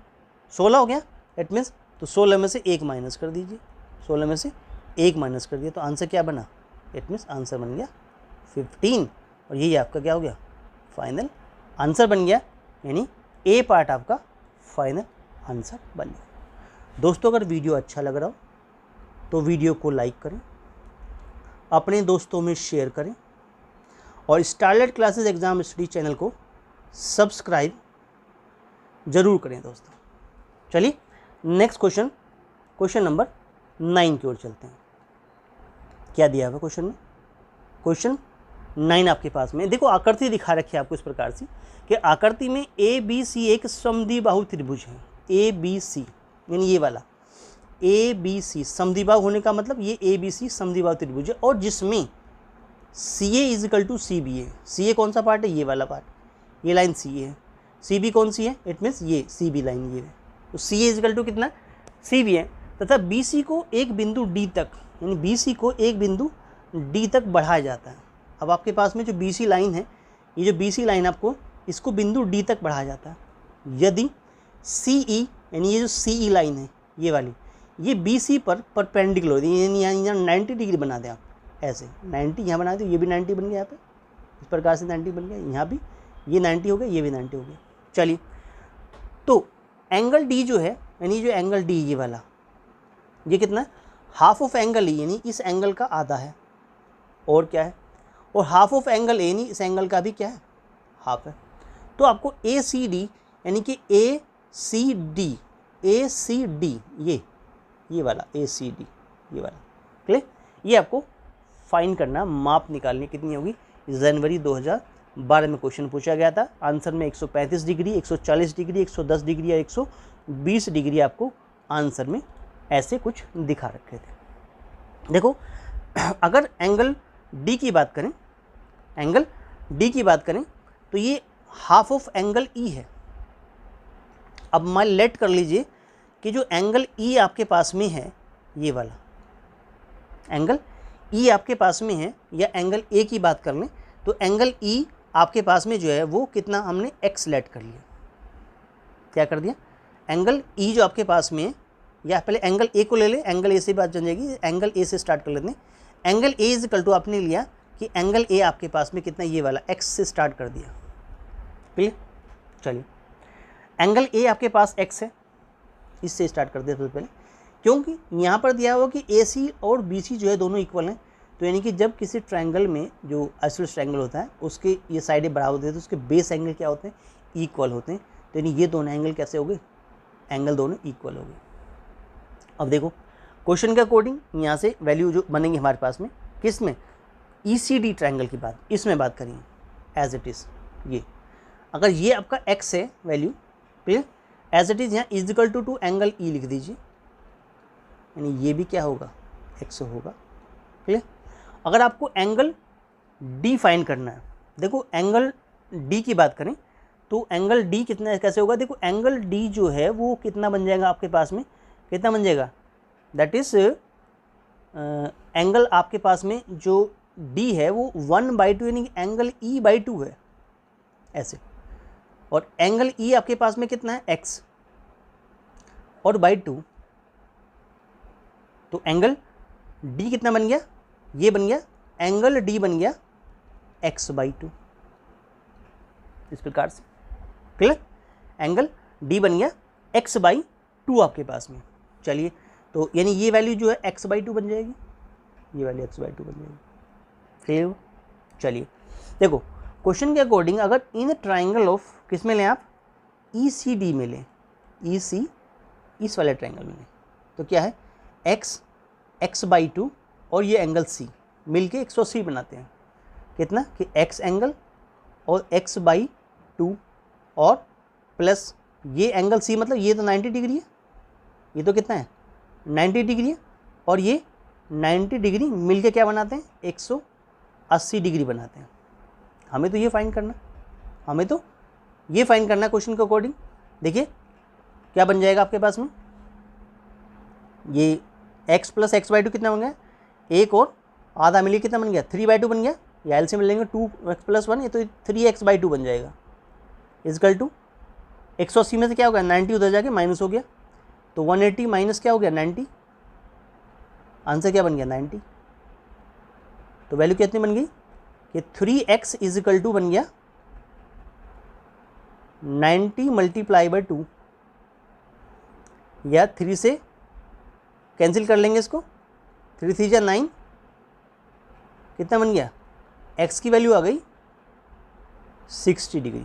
16 हो गया। इट मीन्स तो 16 में से 1 माइनस कर दीजिए, 16 में से 1 माइनस कर दिया तो आंसर क्या बना, इट मीन्स आंसर बन गया 15 और यही आपका क्या हो गया फाइनल आंसर बन गया। यानी ए पार्ट आपका फाइनल आंसर बन गया। दोस्तों अगर वीडियो अच्छा लग रहा हो तो वीडियो को लाइक करें, अपने दोस्तों में शेयर करें और starlight classes exam study channel को सब्सक्राइब जरूर करें दोस्तों। चलिए नेक्स्ट क्वेश्चन, क्वेश्चन नंबर 9 की ओर चलते हैं। क्या दिया हुआ क्वेश्चन में, क्वेश्चन 9 आपके पास में देखो आकृति दिखा रखी है आपको इस प्रकार से कि आकृति में ए बी सी एक समद्विबाहु त्रिभुज है। ए बी सी यानी ये वाला ए बी सी समद्विबाहु होने का मतलब ये ए बी सी समद्विबाहु त्रिभुज है और जिसमें C A is equal to C B है। सी ए कौन सा पार्ट है, ये वाला पार्ट, ये लाइन सी ए है। सी बी कौन सी है, इट मीन्स ये सी बी लाइन ये है। तो सी ए इज इक्वल टू कितना सी बी है तथा बी सी को एक बिंदु डी तक, यानी बी सी को एक बिंदु डी तक बढ़ाया जाता है। अब आपके पास में जो बी सी लाइन है, ये जो बी सी लाइन आपको इसको बिंदु डी तक बढ़ाया जाता है। यदि सी ई यानी ये जो सी ई लाइन है ये वाली, ये बी सी पर परपेंडिकुलर होती है, यानी यहाँ 90 डिग्री बना दें आप, ऐसे 90 यहाँ बना दो, ये भी 90 बन गया यहाँ पे, इस प्रकार से 90 बन गया, यहाँ भी ये 90 हो गया, ये भी 90 हो गया। चलिए तो एंगल डी जो है, यानी जो एंगल डी ये वाला, ये कितना है, हाफ ऑफ एंगल ई यानी इस एंगल का आधा है और क्या है, और हाफ ऑफ एंगल ए यानी इस एंगल का भी क्या है हाफ है। तो आपको ए सी डी यानी कि ए सी डी ये वाला ए सी डी ये वाला क्लियर। ये आपको फाइंड करना, माप निकालनी कितनी होगी। जनवरी 2012 में क्वेश्चन पूछा गया था। आंसर में 135 डिग्री, 140 डिग्री, 110 डिग्री या 120 डिग्री आपको आंसर में ऐसे कुछ दिखा रखे थे। देखो अगर एंगल डी की बात करें, एंगल डी की बात करें तो ये हाफ ऑफ एंगल ई है। अब मान लेट कर लीजिए कि जो एंगल ई आपके पास में है, ये वाला एंगल ई आपके पास में है, या एंगल ए की बात कर लें तो एंगल ई आपके पास में जो है वो कितना, हमने एक्स लेट कर लिया। क्या कर दिया, एंगल ई जो आपके पास में है, या पहले एंगल ए को ले लें, एंगल ए से बात जान जाएगी, एंगल ए से स्टार्ट कर लेते हैं। Angle A is equal to आपने लिया कि एंगल ए आपके पास में कितना, ये वाला एक्स से स्टार्ट कर दिया। क्लियर, चलिए एंगल ए आपके पास एक्स है, इससे स्टार्ट कर दिया सबसे पहले, क्योंकि यहाँ पर दिया हुआ कि ए सी और बी सी जो है दोनों इक्वल हैं। तो यानी कि जब किसी ट्रायंगल में जो आइसोसेलेस ट्रायंगल होता है उसके ये साइडें बराबर होती है तो उसके बेस एंगल क्या होते हैं, इक्वल होते हैं। तो यानी ये दोनों एंगल कैसे हो गए, एंगल दोनों इक्वल हो गए। अब देखो क्वेश्चन के अकॉर्डिंग यहाँ से वैल्यू जो बनेंगी हमारे पास में, किस में, ECD ट्रायंगल की बात, इसमें बात करेंगे एज इट इज़। ये अगर ये आपका x है value, clear, as it is यहाँ is equal to angle E लिख दीजिए, यानी ये भी क्या होगा, x होगा। क्लियर, अगर आपको एंगल D फाइंड करना है, देखो एंगल D की बात करें तो एंगल D कितना कैसे होगा, देखो एंगल D जो है वो कितना बन जाएगा आपके पास में, कितना बन जाएगा, दैट इज एंगल आपके पास में जो D है वो 1/2 यानी कि एंगल E/2 है ऐसे, और एंगल E आपके पास में कितना है, x और /2, तो एंगल D कितना बन गया, ये बन गया एंगल D बन गया x/2, इस प्रकार से। क्लियर, एंगल D बन गया x/2 आपके पास में। चलिए तो यानी ये वैल्यू जो है x/2 बन जाएगी, ये वैल्यू x/2 बन जाएगी। क्लियर, चलिए देखो क्वेश्चन के अकॉर्डिंग अगर इन ट्राइंगल ऑफ किस में लें आप, ECD में लें, EC इस वाले ट्राइंगल में लें तो क्या है, x/2 और ये एंगल C मिलके 180 बनाते हैं। कितना कि x एंगल और x/2 और प्लस ये एंगल C, मतलब ये तो 90 डिग्री है, ये तो कितना है 90 डिग्री है, और ये 90 डिग्री मिलके क्या बनाते हैं, 180 डिग्री बनाते हैं। हमें तो ये फाइंड करना, हमें तो ये फाइंड करना क्वेश्चन के अकॉर्डिंग। देखिए क्या बन जाएगा आपके पास में, ये x प्लस x/2 कितना बन गया, एक और आधा मिली कितना बन गया, 3/2 बन गया, या एल से मिलेंगे 2x + 1, ये तो 3x/2 बन जाएगा, इजकल टू 180 में से क्या हो गया, 90 उधर जाके माइनस हो गया, तो 180 माइनस क्या हो गया 90, आंसर क्या बन गया 90। तो वैल्यू कितनी बन गई कि 3x = बन गया 90 × 2, या 3 से कैंसिल कर लेंगे इसको, 3 3 जा 9, कितना बन गया, x की वैल्यू आ गई 60 डिग्री,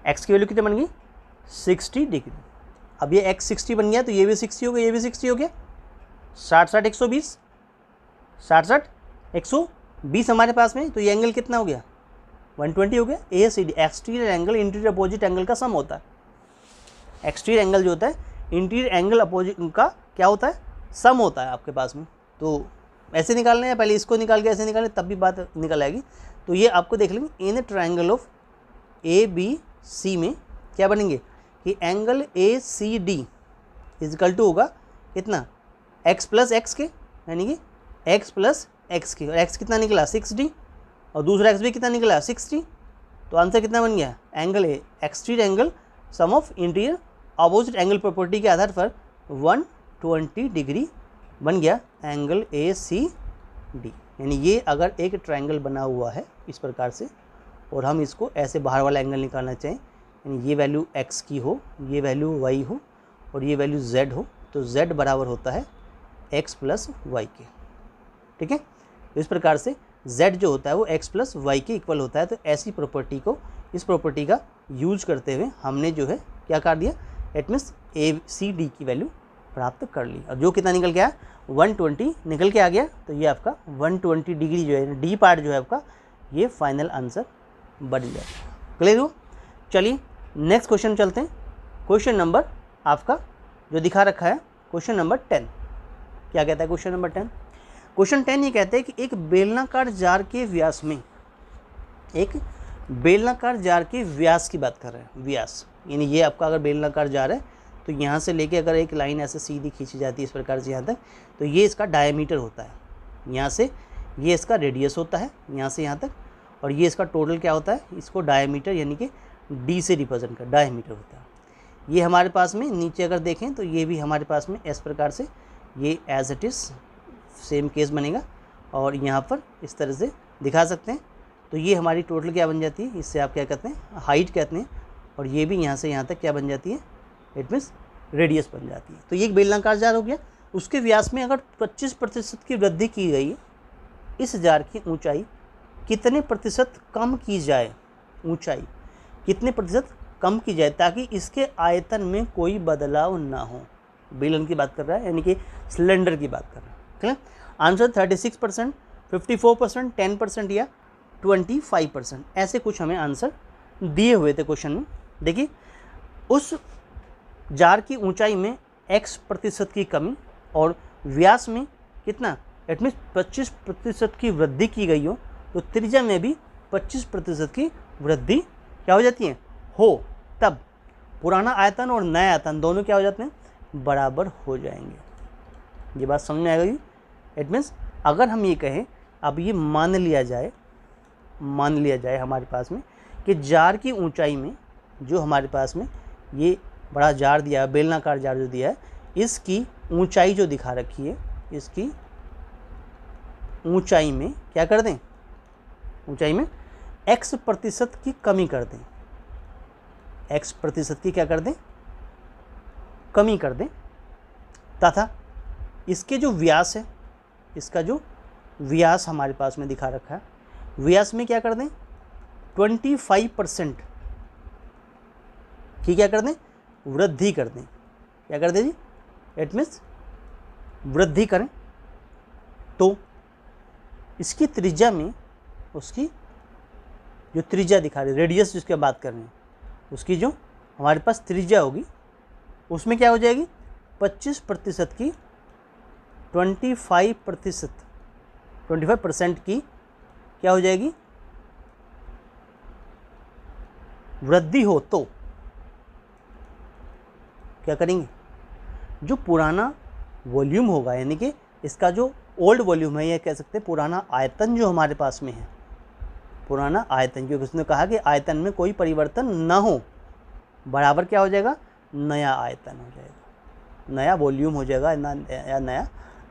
x की वैल्यू कितना बन गई 60 डिग्री। अब ये x 60 बन गया तो ये भी 60 हो गया, ये भी 60 हो गया, 60 60 120, 60 60 120 हमारे पास में, तो ये एंगल कितना हो गया 120 हो गया। ACD exterior angle interior opposite angle का सम होता है। एक्सटीरियर एंगल जो होता है इंटीरियर एंगल अपोजिट का क्या होता है, सम होता है आपके पास में। तो ऐसे निकालना है, पहले इसको निकाल के ऐसे निकालें तब भी बात निकल आएगी। तो ये आपको देख लेंगे इन ट्रायंगल ऑफ ABC में क्या बनेंगे कि एंगल ACD = होगा कितना, x + x के, यानी कि x + x के, और x कितना निकला 60 और दूसरा x भी कितना निकला 60, तो आंसर कितना बन गया, angle A exterior angle sum of interior opposite angle property के आधार पर 120 डिग्री बन गया एंगल ACD। यानी ये अगर एक ट्रायंगल बना हुआ है इस प्रकार से और हम इसको ऐसे बाहर वाला एंगल निकालना चाहें, यानी ये वैल्यू x की हो, ये वैल्यू y हो और ये वैल्यू z हो, तो z बराबर होता है x + y के। ठीक है, इस प्रकार से z जो होता है वो x + y के इक्वल होता है। तो ऐसी प्रॉपर्टी को, इस प्रॉपर्टी का यूज करते हुए हमने जो है क्या कर दिया, इट मीन्स ACD की वैल्यू प्राप्त कर ली, और जो कितना निकल गया 120 निकल के आ गया, तो ये आपका 120 डिग्री जो है डी पार्ट जो है आपका ये फाइनल आंसर बन जाएगा। क्लियर हो? चलिए नेक्स्ट क्वेश्चन चलते हैं। क्वेश्चन नंबर आपका जो दिखा रखा है क्वेश्चन नंबर 10, क्या कहता है क्वेश्चन नंबर 10? क्वेश्चन 10 ये कहते हैं कि एक बेलनाकार जार के व्यास में, एक बेलनाकार जार के व्यास की बात कर रहे हैं, व्यास यानी ये आपका अगर बेलनाकार जार है तो यहाँ से लेके अगर एक लाइन ऐसे सीधी खींची जाती है इस प्रकार से यहाँ तक, तो ये इसका डायमीटर होता है, यहाँ से ये इसका रेडियस होता है यहाँ से यहाँ तक, और ये इसका टोटल क्या होता है, इसको डायमीटर यानी कि डी से रिप्रेजेंट कर डायमीटर होता है। ये हमारे पास में नीचे अगर देखें तो ये भी हमारे पास में इस प्रकार से ये as it is same case बनेगा, और यहाँ पर इस तरह से दिखा सकते हैं। तो ये हमारी टोटल क्या बन जाती है, इससे आप क्या कहते हैं, हाइट कहते हैं, और ये भी यहाँ से यहाँ तक क्या बन जाती है, इट मीन्स रेडियस बन जाती है। तो ये एक बेलनाकार जार हो गया। उसके व्यास में अगर 25% की वृद्धि की गई है, इस जार की ऊंचाई कितने प्रतिशत कम की जाए, ऊंचाई कितने प्रतिशत कम की जाए ताकि इसके आयतन में कोई बदलाव ना हो। बेलन की बात कर रहा है यानी कि सिलेंडर की बात कर रहा है। ठीक है, आंसर 36%, 54%, 10% या 25%, ऐसे कुछ हमें आंसर दिए हुए थे क्वेश्चन में। देखिए उस जार की ऊंचाई में x% की कमी और व्यास में कितना, इट मीन्स 25% की वृद्धि की गई हो, तो त्रिज्या में भी 25% की वृद्धि क्या हो जाती है, हो, तब पुराना आयतन और नया आयतन दोनों क्या हो जाते हैं, बराबर हो जाएंगे। ये बात समझ में आ गई? इट मीन्स अगर हम ये कहें, अब ये मान लिया जाए हमारे पास में कि जार की ऊंचाई में, जो हमारे पास में ये बड़ा जार दिया है, बेलनाकार जार जो दिया है, इसकी ऊंचाई जो दिखा रखी है, इसकी ऊंचाई में क्या कर दें, ऊंचाई में x% की कमी कर दें, x% की क्या कर दें, कमी कर दें, तथा इसके जो व्यास है, इसका जो व्यास हमारे पास में दिखा रखा है, व्यास में क्या कर दें, 25% की क्या कर दें, वृद्धि कर दें। क्या कर दें जी, इट मीन्स वृद्धि करें। तो इसकी त्रिज्या में, उसकी जो त्रिज्या दिखा रही है, रेडियस जिसकी बात कर रहे हैं, उसकी जो हमारे पास त्रिज्या होगी उसमें क्या हो जाएगी, 25% की 25% की क्या हो जाएगी, वृद्धि हो, तो क्या करेंगे, जो पुराना वॉल्यूम होगा यानी कि इसका जो ओल्ड वॉल्यूम है, या कह सकते हैं पुराना आयतन जो हमारे पास में है, पुराना आयतन, क्योंकि उसने कहा कि आयतन में कोई परिवर्तन ना हो, बराबर क्या हो जाएगा, नया आयतन हो जाएगा, नया वॉल्यूम हो जाएगा या नया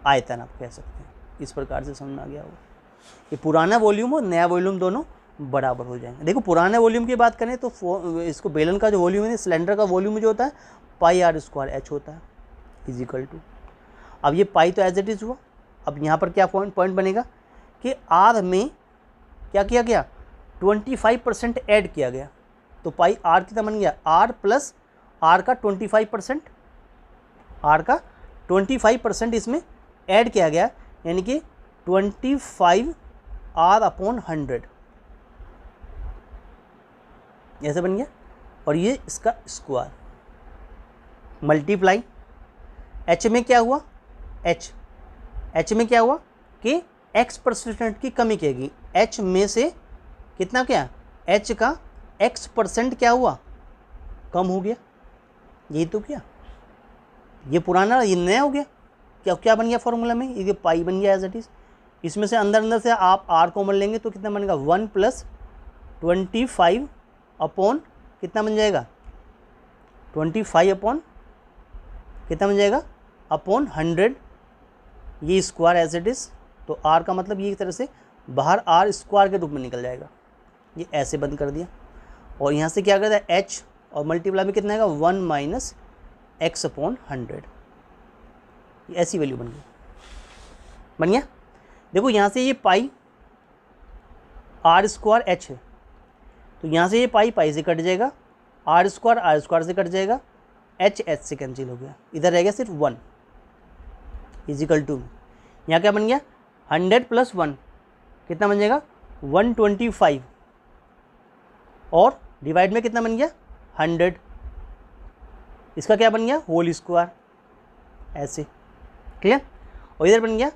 आयतन आप कह सकते हैं। इस प्रकार से समझ में आ गया होगा कि पुराना वॉल्यूम और नया वॉल्यूम दोनों बराबर हो जाएंगे। देखो पुराने वॉल्यूम की बात करें तो इसको बेलन का जो वॉल्यूम है, सिलेंडर का वॉल्यूम जो होता है πr² होता है, इजिकल टू, अब ये पाई तो एज इट इज़ हुआ। अब यहाँ पर क्या पॉइंट बनेगा कि आर में क्या किया गया, 25% ऐड किया गया, तो पाई आर कितना बन गया, आर प्लस आर का 25%, आर का 25% इसमें ऐड किया गया, यानी कि 25r/100 ऐसे बन गया। और ये इसका स्क्वायर मल्टीप्लाई h में क्या हुआ, h में क्या हुआ कि x% की कमी किएगी, h में से कितना, क्या h का x% क्या हुआ, कम हो गया। यही तो क्या, ये पुराना ये नया हो गया, क्या बन गया फॉर्मूला में, ये पाई बन गया एज इट इज़। इसमें से अंदर से आप r कॉमन लेंगे तो कितना बनेगा, 1 + 25 अपॉन कितना बन जाएगा, 25 अपॉन कितना बन जाएगा, अपॉन 100, ये स्क्वायर एज इट इज़। तो r का मतलब ये एक तरह से बाहर r² के रूप में निकल जाएगा, ये ऐसे बंद कर दिया। और यहाँ से क्या करता है, h और मल्टीप्लाई में कितना आएगा, 1 - x/100, ये ऐसी वैल्यू बन गया। देखो यहाँ से ये पाई r² h है, तो यहाँ से ये पाई से कट जाएगा, r² से कट जाएगा, h से कैंसिल हो गया, इधर रहेगा सिर्फ 1। इजिकल टू, यहाँ क्या बन गया 100 + 1 कितना बन जाएगा 125 और डिवाइड में कितना बन गया 100, इसका क्या बन गया होल स्क्वायर, ऐसे क्लियर। और इधर बन गया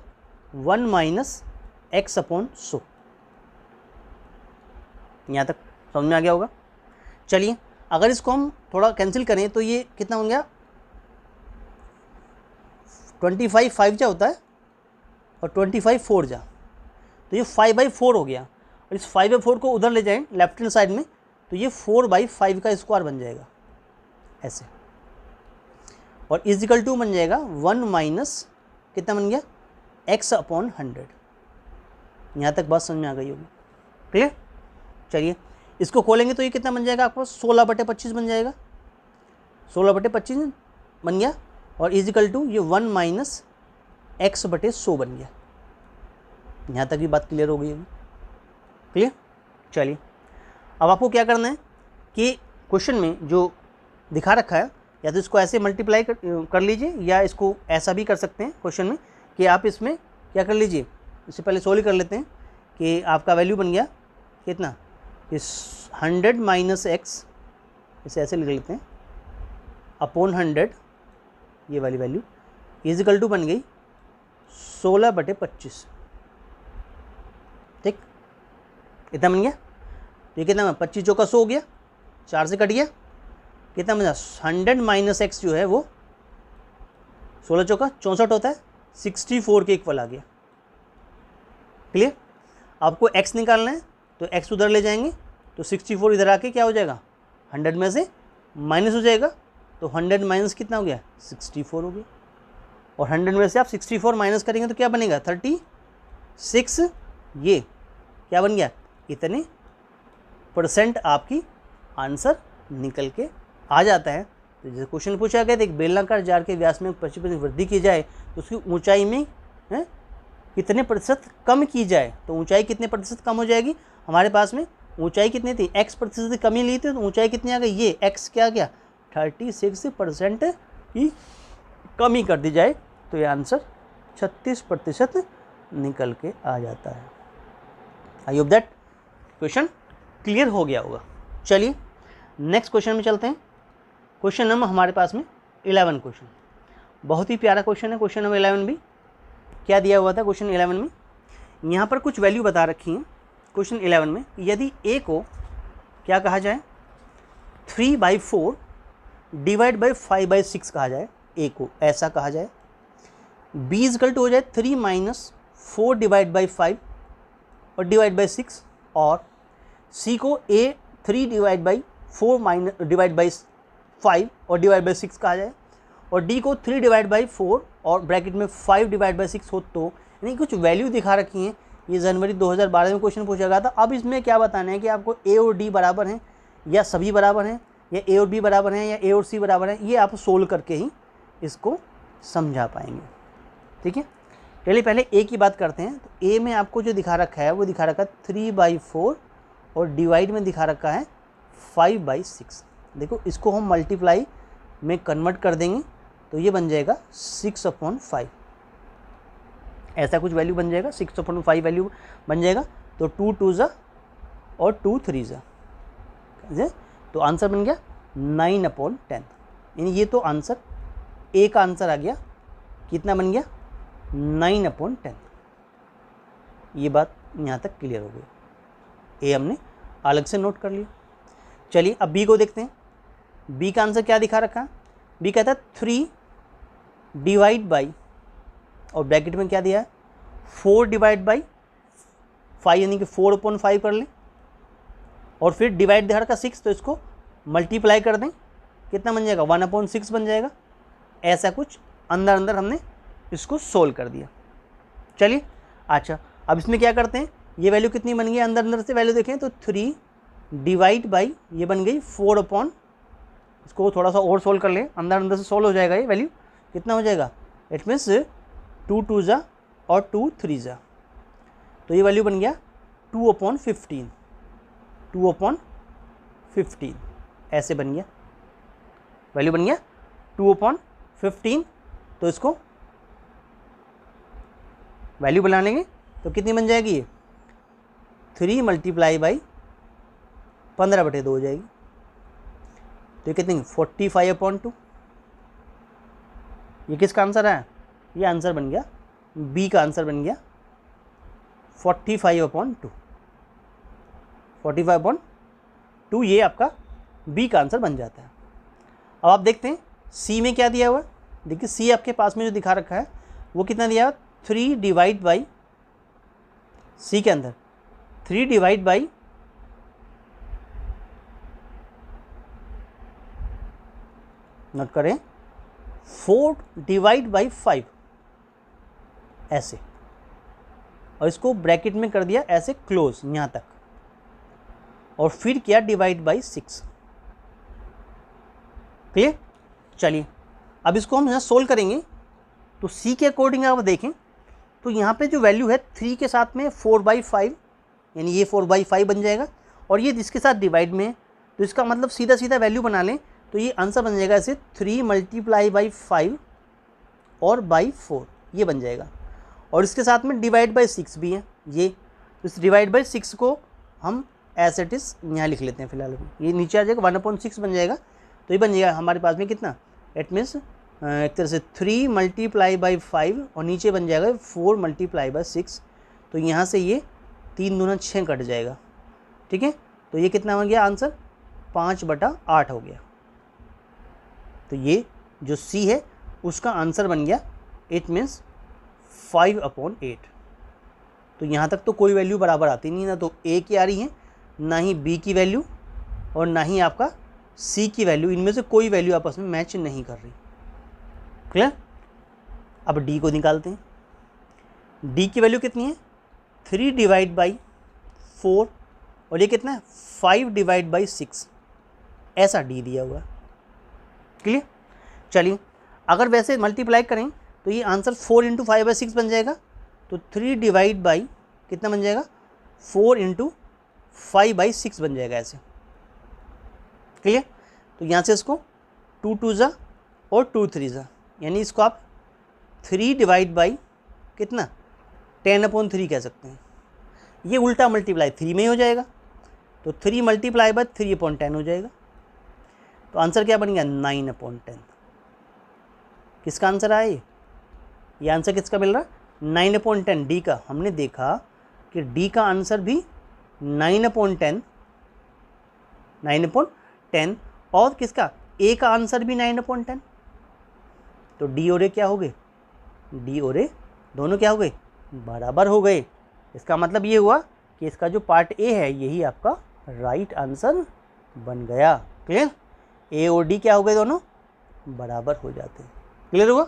1 - x/100। यहाँ तक समझ में आ गया होगा। चलिए अगर इसको हम थोड़ा कैंसिल करें तो ये कितना बन गया 25 5 जा होता है और 25 4 जा, तो ये 5/4 हो गया। और इस 5/4 को उधर ले जाएं लेफ्ट हैंड साइड में तो ये 4/5 का स्क्वायर बन जाएगा ऐसे। और इजिकल टू बन जाएगा 1 - कितना बन गया x/100। यहाँ तक बात समझ में आ गई होगी, क्लियर। चलिए इसको खोलेंगे तो ये कितना बन जाएगा आपको 16/25 बन जाएगा, 16/25 बन गया। और इजिकल टू ये 1 - x/100 बन गया। यहाँ तक भी बात क्लियर हो गई होगी, क्लियर। चलिए अब आपको क्या करना है कि क्वेश्चन में जो दिखा रखा है या तो इसको ऐसे मल्टीप्लाई कर लीजिए या इसको ऐसा भी कर सकते हैं क्वेश्चन में कि आप इसमें क्या कर लीजिए, इससे पहले सोल्व कर लेते हैं कि आपका वैल्यू बन गया कितना, इस 100 - x, इसे ऐसे लिख लेते हैं अपॉन 100, ये वाली वैल्यू इजिकल टू बन गई 16/25। ठीक, इतना बन गया। तो ये कितना 25 चौका 100 हो गया, 4 से कट गया, कितना बन गया 100 - x जो है वो 16 चौका 64 होता है, 64 के इक्वल आ गया, क्लियर। आपको x निकालना है तो x उधर ले जाएंगे तो 64 इधर आके क्या हो जाएगा 100 में से माइनस हो जाएगा, तो 100 - कितना हो गया 64 हो गया। और 100 में से आप 64 माइनस करेंगे तो क्या बनेगा 36, ये क्या बन गया इतने % आपकी आंसर निकल के आ जाता है। तो जैसे क्वेश्चन पूछा गया था एक बेलनाकार जार के व्यास में 25% वृद्धि की जाए तो उसकी ऊंचाई में कितने % कम की जाए, तो ऊंचाई कितने % कम हो जाएगी। हमारे पास में ऊंचाई कितनी थी x% कमी ली थी, तो ऊंचाई कितनी आ गई, ये x क्या आ गया 36% की कमी कर दी जाए तो ये आंसर 36% निकल के आ जाता है। I hope that question clear हो गया होगा। चलिए नेक्स्ट क्वेश्चन में चलते हैं। क्वेश्चन नंबर हमारे पास में 11 क्वेश्चन, बहुत ही प्यारा क्वेश्चन है। क्वेश्चन नंबर 11 भी क्या दिया हुआ था क्वेश्चन 11 में, यहाँ पर कुछ वैल्यू बता रखी हैं क्वेश्चन 11 में। यदि a को क्या कहा जाए 3/4 डिवाइड बाई 5/6 कहा जाए, a को ऐसा कहा जाए, b इक्वल टू हो जाए 3 - 4 डिवाइड बाई 5 और डिवाइड बाई 6, और c को a 3 divide by 4 divide by 5 और डिवाइड बाई 6 कहा जाए, और d को 3 डिवाइड बाई 4 और ब्रैकेट में 5 डिवाइड बाई 6 हो। तो यानी कुछ वैल्यू दिखा रखी हैं। ये जनवरी 2012 में क्वेश्चन पूछा गया था। अब इसमें क्या बताना है कि आपको a और d बराबर हैं या सभी बराबर हैं या a और b बराबर हैं या a और c बराबर हैं, ये आप सोल्व करके ही इसको समझा पाएंगे। ठीक है, चलिए पहले a की बात करते हैं। तो a में आपको जो दिखा रखा है वो दिखा रखा है 3/4 और डिवाइड में दिखा रखा है 5/6। देखो इसको हम मल्टीप्लाई में कन्वर्ट कर देंगे तो ये बन जाएगा 6/5, ऐसा कुछ वैल्यू बन जाएगा, 6/5 वैल्यू बन जाएगा। तो 2 2 जा और 2 3 जा, तो आंसर बन गया 9/10। यानी ये तो आंसर ए का आंसर आ गया, कितना बन गया 9/10। ये बात यहाँ तक क्लियर हो गई, ए हमने अलग से नोट कर लिया। चलिए अब बी को देखते हैं। बी का आंसर क्या दिखा रखा है, बी कहता है 3 डिवाइड बाई, और ब्रैकेट में क्या दिया है 4 डिवाइड बाई 5, यानी कि 4/5 कर लें, और फिर डिवाइड दिखा रखा 6, तो इसको मल्टीप्लाई कर दें, कितना बन जाएगा 1/6 बन जाएगा। ऐसा कुछ अंदर अंदर हमने इसको सोल्व कर दिया। चलिए अच्छा, अब इसमें क्या करते हैं, ये वैल्यू कितनी बन गई अंदर अंदर से वैल्यू देखें तो 3 डिवाइड बाई ये बन गई 4/, इसको थोड़ा सा और सोल्व कर लें, अंदर अंदर से सोल्व हो जाएगा। ये वैल्यू कितना हो जाएगा, इट मीन्स 2 2 जा और 2 3 जा, तो ये वैल्यू बन गया 2/15, 2/15 ऐसे बन गया, वैल्यू बन गया 2/15। तो इसको वैल्यू बना लेंगे तो कितनी बन जाएगी ये 3 मल्टीप्लाई बाई 15/2 हो जाएगी। तो ये कितनी 45/2। ये किसका आंसर है? ये आंसर बन गया बी का आंसर बन गया 45/2। 45/2 ये आपका बी का आंसर बन जाता है। अब आप देखते हैं सी में क्या दिया हुआ है। देखिए सी आपके पास में जो दिखा रखा है वो कितना दिया हुआ 3 डिवाइड बाई, सी के अंदर 3 डिवाइड बाई नोट करें 4 डिवाइड बाई 5 ऐसे, और इसको ब्रैकेट में कर दिया ऐसे क्लोज यहाँ तक, और फिर किया डिवाइड बाई 6। क्लियर? चलिए अब इसको हम यहाँ सोल्व करेंगे। तो सी के अकॉर्डिंग आप देखें तो यहाँ पे जो वैल्यू है 3 के साथ में 4/5, यानी ये 4/5 बन जाएगा, और ये जिसके साथ डिवाइड में है तो इसका मतलब सीधा सीधा वैल्यू बना लें तो ये आंसर बन जाएगा ऐसे 3 मल्टीप्लाई बाई 5 और बाई 4 ये बन जाएगा, और इसके साथ में डिवाइड बाई 6 भी है ये। तो इस डिवाइड बाई 6 को हम एज इट इज़ यहाँ लिख लेते हैं फिलहाल, ये नीचे आ जाएगा 1/6 बन जाएगा। तो ये बन जाएगा हमारे पास में कितना, इट मीन्स एक तरह से 3 मल्टीप्लाई बाई 5 और नीचे बन जाएगा 4 मल्टीप्लाई बाई 6। तो यहाँ से ये 3 दूना 6 कट जाएगा। ठीक है, तो ये कितना हो गया आंसर 5/8 हो गया। तो ये जो सी है उसका आंसर बन गया इट मीन्स 5/8। तो यहाँ तक तो कोई वैल्यू बराबर आती नहीं, ना तो ए की आ रही है, ना ही बी की वैल्यू, और ना ही आपका सी की वैल्यू। इनमें से कोई वैल्यू आपस में मैच नहीं कर रही। क्लियर? अब डी को निकालते हैं। डी की वैल्यू कितनी है 3 डिवाइड बाई 4, और ये कितना है 5 डिवाइड बाई 6, ऐसा डी दिया हुआ। क्लियर? चलिए अगर वैसे मल्टीप्लाई करें तो ये आंसर 4 × 5/6 बन जाएगा। तो 3 डिवाइड बाई कितना बन जाएगा 4 × 5/6 बन जाएगा ऐसे। क्लियर? तो यहाँ से इसको 2 2 जा और 2 3 जा, यानी इसको आप 3 डिवाइड बाई कितना 10/3 कह सकते हैं। ये उल्टा मल्टीप्लाई 3 में ही हो जाएगा, तो 3 मल्टीप्लाई बाई 3/10 हो जाएगा। तो आंसर क्या बन गया 9/10। किसका आंसर आया ये आंसर किसका मिल रहा है 9/10 डी का। हमने देखा कि डी का आंसर भी 9/10 और किसका ए का आंसर भी 9/10। तो डी और ए क्या हो गए, डी और ए दोनों क्या हो गए बराबर हो गए। इसका मतलब ये हुआ कि इसका जो पार्ट ए है यही आपका राइट आंसर बन गया। क्लियर? ए और डी क्या हो गए दोनों बराबर हो जाते हैं। क्लियर हुआ?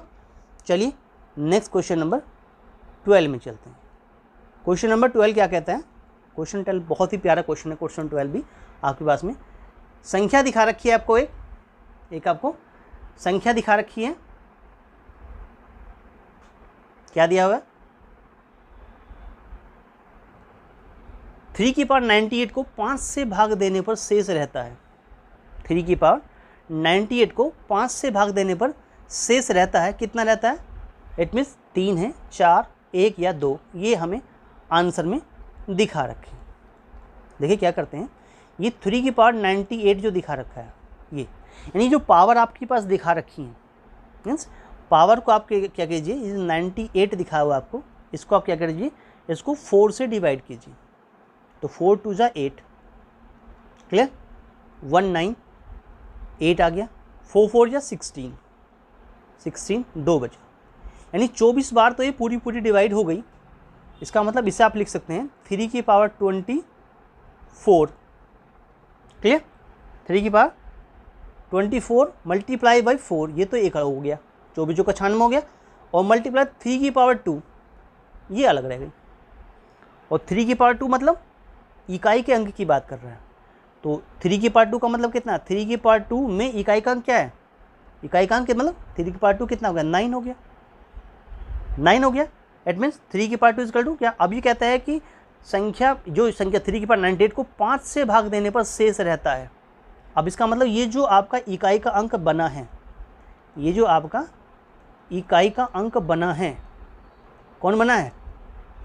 चलिए नेक्स्ट क्वेश्चन नंबर 12 में चलते हैं। क्वेश्चन नंबर 12 क्या कहता है? क्वेश्चन 12 बहुत ही प्यारा क्वेश्चन है। क्वेश्चन 12 भी आपके पास में संख्या दिखा रखी है आपको, एक आपको संख्या दिखा रखी है। क्या दिया हुआ है 3 की पावर 98 को 5 से भाग देने पर शेष रहता है। 3 की पावर 98 को 5 से भाग देने पर शेष रहता है, कितना रहता है? इट मीन्स 3 है, 4, 1 या 2, ये हमें आंसर में दिखा रखे। देखिए क्या करते हैं, ये 3 की पावर 98 जो दिखा रखा है ये, यानी जो पावर आपके पास दिखा रखी है, मीन्स पावर को आप क्या कीजिए, 98 दिखा हुआ आपको, इसको आप क्या कीजिए, इसको 4 से डिवाइड कीजिए। तो 4 2 जा 8, क्लियर? 1 9 8 आ गया, 4 4 जा 16 16 2 बचा, यानी 24 बार तो ये पूरी डिवाइड हो गई। इसका मतलब इसे आप लिख सकते हैं 3 की पावर 24। क्लियर? 3 की पावर 24 मल्टीप्लाई बाई 4, ये तो एक अलग हो गया, 24 का 96 हो गया, और मल्टीप्लाई 3 की पावर 2 ये अलग रह गई। और 3 की पावर 2 मतलब इकाई के अंक की बात कर रहा है। तो 3 की पावर 2 का मतलब कितना, 3 की पावर 2 में इकाई का अंक क्या है, इकाई का अंक मतलब 3 की पावर 2 कितना हो गया 9 हो गया, 9 हो गया। इट मीन्स 3 की पावर 2 इक्वल टू क्या, अभी कहता है कि संख्या 3 की पावर 98 को 5 से भाग देने पर शेष रहता है। अब इसका मतलब ये जो आपका इकाई का अंक बना है, ये जो आपका इकाई का अंक बना है, कौन बना है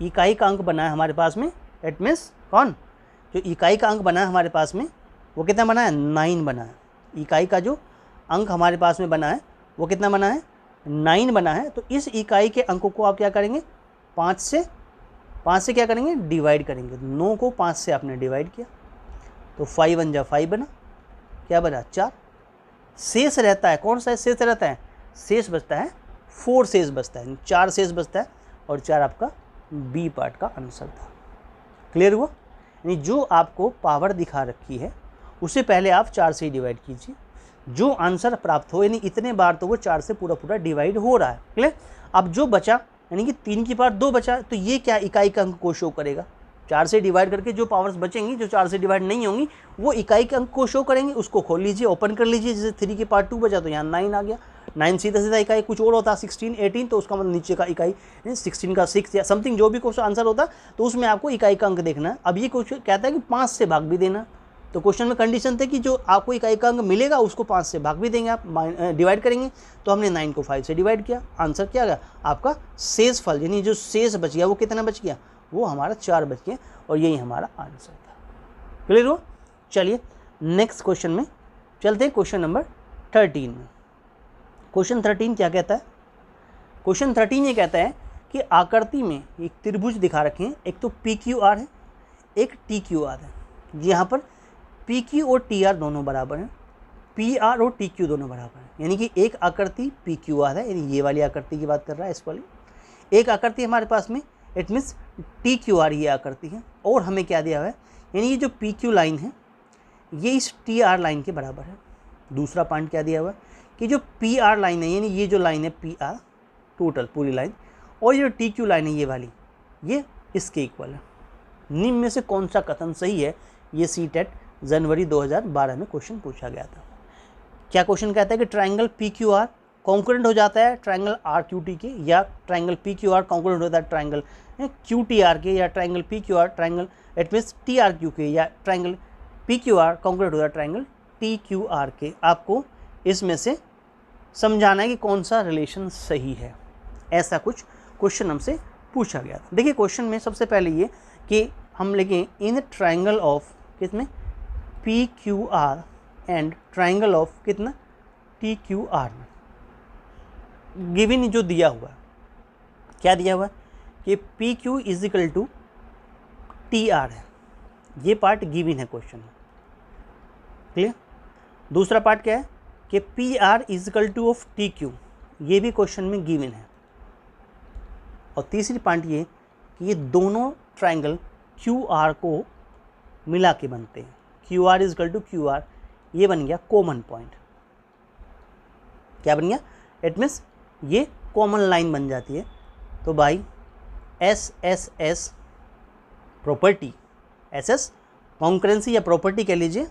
इकाई का अंक बना है हमारे पास में, इट मीन्स कौन, जो इकाई का अंक बना है हमारे पास में वो कितना बना है, 9 बना है। इकाई का जो अंक हमारे पास में बना है वो कितना बना है, 9 बना है। तो इस इकाई के अंकों को आप क्या करेंगे, 5 से क्या करेंगे, डिवाइड करेंगे। 9 को 5 से आपने डिवाइड किया तो 5 1 जा 5 बना, क्या बना 4। शेष रहता है, कौन सा शेष रहता है, शेष बचता है 4 शेष बचता है, 4 शेष बचता है और 4 आपका बी पार्ट का आंसर था। क्लियर हुआ। यानी जो आपको पावर दिखा रखी है उसे पहले आप 4 से ही डिवाइड कीजिए, जो आंसर प्राप्त हो, यानी इतने बार तो वो 4 से पूरा डिवाइड हो रहा है। क्लियर। अब जो बचा यानी कि 3 की पावर 2 बचा, तो ये क्या इकाई का अंक को शो करेगा। 4 से डिवाइड करके जो पावर्स बचेंगी, जो 4 से डिवाइड नहीं होंगी, वो इकाई के अंक को शो करेंगे। उसको खोल लीजिए, ओपन कर लीजिए। जैसे 3 की पावर 2 बचा तो यहाँ 9 आ गया। 9 सीधा इकाई कुछ और होता, 16 18, तो उसका मतलब नीचे का इकाई 16 का 6 या समथिंग जो भी क्वेश्चन आंसर होता, तो उसमें आपको इकाई का अंक देखना है। अब ये क्वेश्चन कहता है कि 5 से भाग भी देना, तो क्वेश्चन में कंडीशन थे कि जो आपको इकाई का अंक मिलेगा उसको 5 से भाग भी देंगे, आप डिवाइड करेंगे। तो हमने 9 को 5 से डिवाइड किया, आंसर क्या गया आपका शेष फल, यानी जो शेष बच गया वो कितना बच गया, वो हमारा 4 बच गया और यही हमारा आंसर था। क्लियर हो। चलिए नेक्स्ट क्वेश्चन में चलते हैं, क्वेश्चन नंबर 13 में। क्वेश्चन 13 क्या कहता है, क्वेश्चन 13 ये कहता है कि आकृति में एक त्रिभुज दिखा रखे हैं, एक तो PQR है, एक TQR है। यहाँ पर PQ और TR दोनों बराबर हैं, PR और TQ दोनों बराबर हैं। यानी कि एक आकृति PQR है, यानी ये वाली आकृति की बात कर रहा है, इस वाली। एक आकृति हमारे पास में, इट मीन्स TQR ये आकृति है। और हमें क्या दिया हुआ है, यानी ये जो PQ लाइन है ये इस TR लाइन के बराबर है। दूसरा पॉइंट क्या दिया हुआ है कि जो PR लाइन है, यानी ये जो लाइन है PR टोटल पूरी लाइन, और ये जो TQ लाइन है ये वाली, ये इसके इक्वल है। निम्न में से कौन सा कथन सही है, ये CTET जनवरी 2012 में क्वेश्चन पूछा गया था। क्या क्वेश्चन कहता है कि ट्रायंगल PQR कॉन्करेंट हो जाता है ट्रायंगल RQT के, या ट्रायंगल PQR कॉन्करेंट होता है ट्रायंगल QTR के, या triangle PQR triangle it means TRQ के, या ट्रायंगल PQR कॉन्करेंट होता है ट्रायंगल TQR के। आपको इसमें से समझाना है कि कौन सा रिलेशन सही है। ऐसा कुछ क्वेश्चन हमसे पूछा गया था। देखिए क्वेश्चन में सबसे पहले ये कि हम लिखें इन ट्रायंगल ऑफ कितने PQR एंड ट्रायंगल ऑफ कितना TQR में गिवन जो दिया हुआ है, क्या दिया हुआ है कि PQ is equal to TR है। ये पार्ट गिवन है क्वेश्चन में। क्लियर। दूसरा पार्ट क्या है कि PR is equal to of TQ, ये भी क्वेश्चन में गिवन है। और तीसरी पॉइंट ये कि ये दोनों ट्रायंगल QR को मिला के बनते हैं। QR is equal to QR, ये बन गया कॉमन पॉइंट। क्या बन गया, इट मीन्स ये कॉमन लाइन बन जाती है। तो भाई SSS प्रॉपर्टी, SS कॉन्करेंसी या प्रॉपर्टी कह लीजिए,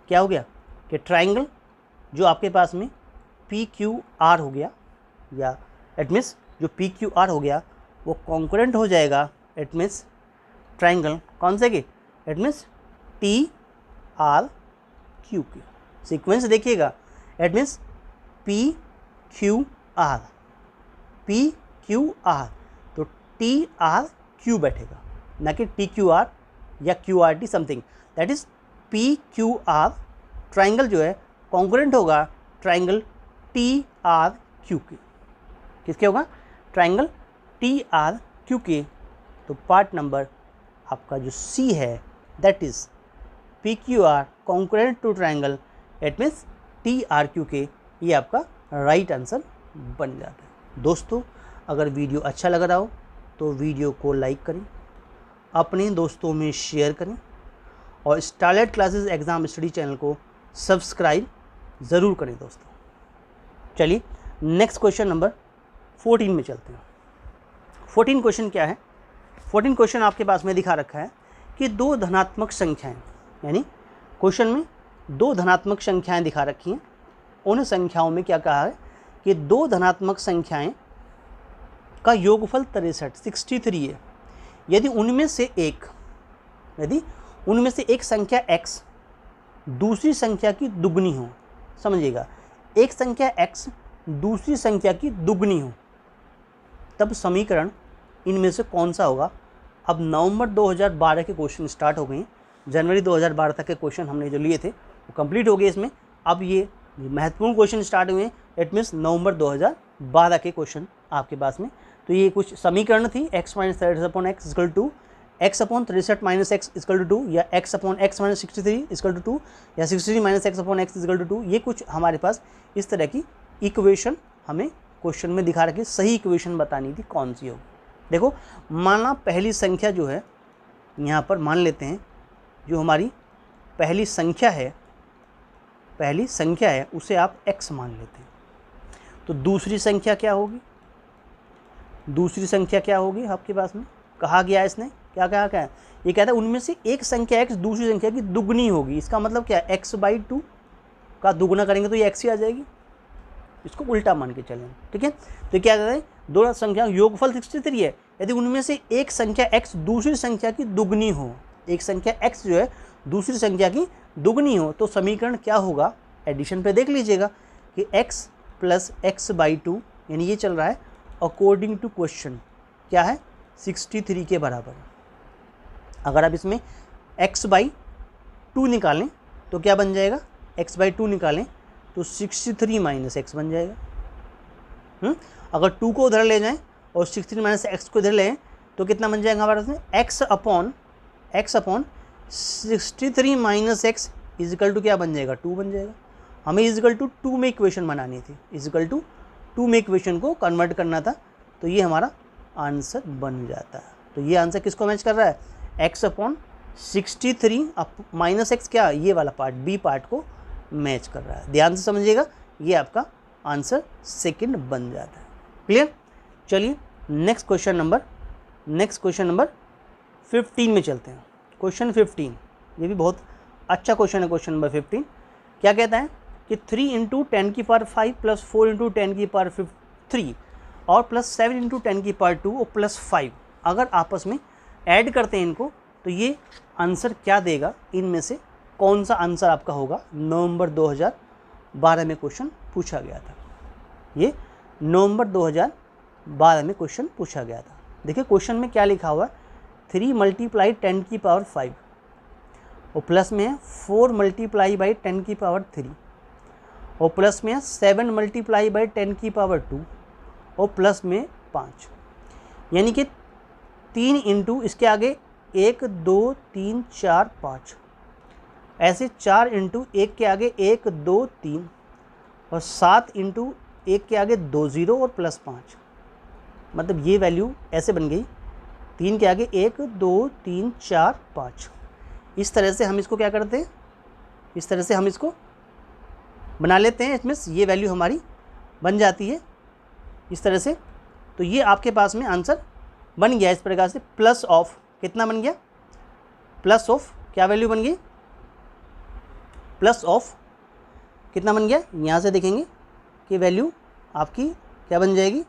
क्या हो गया कि ट्रायंगल जो आपके पास में PQR हो गया, या इट मीन्स जो PQR हो गया वो कॉन्करेंट हो जाएगा, इट मीन्स ट्रायंगल कौन से के, इट मीन्स TRQ के। सीक्वेंस देखिएगा, इट मीन्स PQR तो TRQ बैठेगा, ना कि TQR या QRT something. That is PQR triangle जो है कॉन्करेंट होगा ट्रायंगल TRQ के। किसके होगा, ट्रायंगल TRQ के। तो पार्ट नंबर आपका जो C है that is PQR congruent to triangle, it means TRQ के, ये आपका राइट आंसर बन जाता है। दोस्तों अगर वीडियो अच्छा लग रहा हो तो वीडियो को लाइक करें, अपने दोस्तों में शेयर करें, और starlight classes exam study channel को सब्सक्राइब ज़रूर करें दोस्तों। चलिए नेक्स्ट क्वेश्चन नंबर 14 में चलते हैं। 14 क्वेश्चन क्या है, 14 क्वेश्चन आपके पास में दिखा रखा है कि दो धनात्मक संख्याएं, यानी क्वेश्चन में दो धनात्मक संख्याएं दिखा रखी हैं। उन संख्याओं में क्या कहा है कि दो धनात्मक संख्याएं का योगफल 63 है। यदि उनमें से एक संख्या x दूसरी संख्या की दुगनी हो, समझिएगा, एक संख्या x दूसरी संख्या की दुगनी हो, तब समीकरण इनमें से कौन सा होगा। अब नवंबर 2012 के क्वेश्चन स्टार्ट हो गए हैं, जनवरी 2012 तक के क्वेश्चन हमने जो लिए थे वो कंप्लीट हो गए इसमें। अब ये महत्वपूर्ण क्वेश्चन स्टार्ट हुए हैं, इट मीन्स नवंबर 2012 के क्वेश्चन आपके पास में। तो ये कुछ समीकरण थी, x minus 33/x equal to x upon 63 minus x equal to 2, या x upon x minus 63 equal to 2, या 63 minus x upon x equal to 2। ये कुछ हमारे पास इस तरह की इक्वेशन हमें क्वेश्चन में दिखा रखी, सही इक्वेशन बतानी थी कौन सी होगी। देखो माना पहली संख्या जो है यहाँ पर मान लेते हैं, जो हमारी पहली संख्या है उसे आप x मान लेते हैं। तो दूसरी संख्या क्या होगी, दूसरी संख्या क्या होगी आपके पास में कहा गया है, इसने क्या कहा है, ये कहता है उनमें से एक संख्या x दूसरी संख्या की दुगनी होगी। इसका मतलब क्या है, x/2 का दुगना करेंगे तो ये x ही आ जाएगी, इसको उल्टा मान के चलें, ठीक है। तो क्या कहते हैं, दो संख्या योगफल 63 है, यदि उनमें से एक संख्या x दूसरी संख्या की दुगनी हो, एक संख्या x जो है दूसरी संख्या की दुगनी हो, तो समीकरण क्या होगा, एडिशन पे देख लीजिएगा कि x प्लस x/2 यानी ये चल रहा है अकॉर्डिंग टू क्वेश्चन क्या है 63 के बराबर। अगर आप इसमें x/2 निकालें तो क्या बन जाएगा, x/2 निकालें तो 63 माइनस x बन जाएगा। अगर 2 को उधर ले जाएं और 63 माइनस x को इधर लें तो कितना बन जाएगा हमारे पास में, x upon 63 minus x equal to क्या बन जाएगा, 2 बन जाएगा। हमें इजिकल टू 2 में इक्वेशन बनानी थी, इजिकल टू 2 में इक्वेशन को कन्वर्ट करना था, तो ये हमारा आंसर बन जाता है। तो ये आंसर किसको मैच कर रहा है, x अपॉन 63 माइनस x क्या, ये वाला पार्ट बी पार्ट को मैच कर रहा है। ध्यान से समझिएगा, ये आपका आंसर सेकंड बन जाता है। क्लियर। चलिए नेक्स्ट क्वेश्चन नंबर 15 में चलते हैं। क्वेश्चन 15 ये भी बहुत अच्छा क्वेश्चन है। क्वेश्चन नंबर 15 क्या कहता है कि 3 इंटू 10 की पावर 5 प्लस 4 इंटू 10 की पावर 3 और प्लस 7 इंटू 10 की पावर 2 और प्लस 5 अगर आपस में ऐड करते हैं इनको तो ये आंसर क्या देगा, इनमें से कौन सा आंसर आपका होगा। नवंबर 2012 में क्वेश्चन पूछा गया था, ये नवंबर 2012 में क्वेश्चन पूछा गया था। देखिए क्वेश्चन में क्या लिखा हुआ है, 3 मल्टीप्लाई 10 की पावर 5 और प्लस में है 4 मल्टीप्लाई बाई 10 की पावर 3 और प्लस में 7 मल्टीप्लाई बाई 10 की पावर 2 और प्लस में 5, यानी कि 3 इंटू इसके आगे 1 2 3 4 5, ऐसे 4 इंटू 1 के आगे 1 2 3 और 7 इंटू 1 के आगे 2 0 और प्लस 5, मतलब ये वैल्यू ऐसे बन गई, 3 के आगे 1 2 3 4 5। इस तरह से हम इसको क्या करते हैं, इस तरह से हम इसको बना लेते हैं, इसमें ये वैल्यू हमारी बन जाती है इस तरह से। तो ये आपके पास में आंसर बन गया इस प्रकार से, प्लस ऑफ कितना बन गया, प्लस ऑफ क्या वैल्यू बन गई, प्लस ऑफ कितना बन गया, यहाँ से देखेंगे कि वैल्यू आपकी क्या बन जाएगी।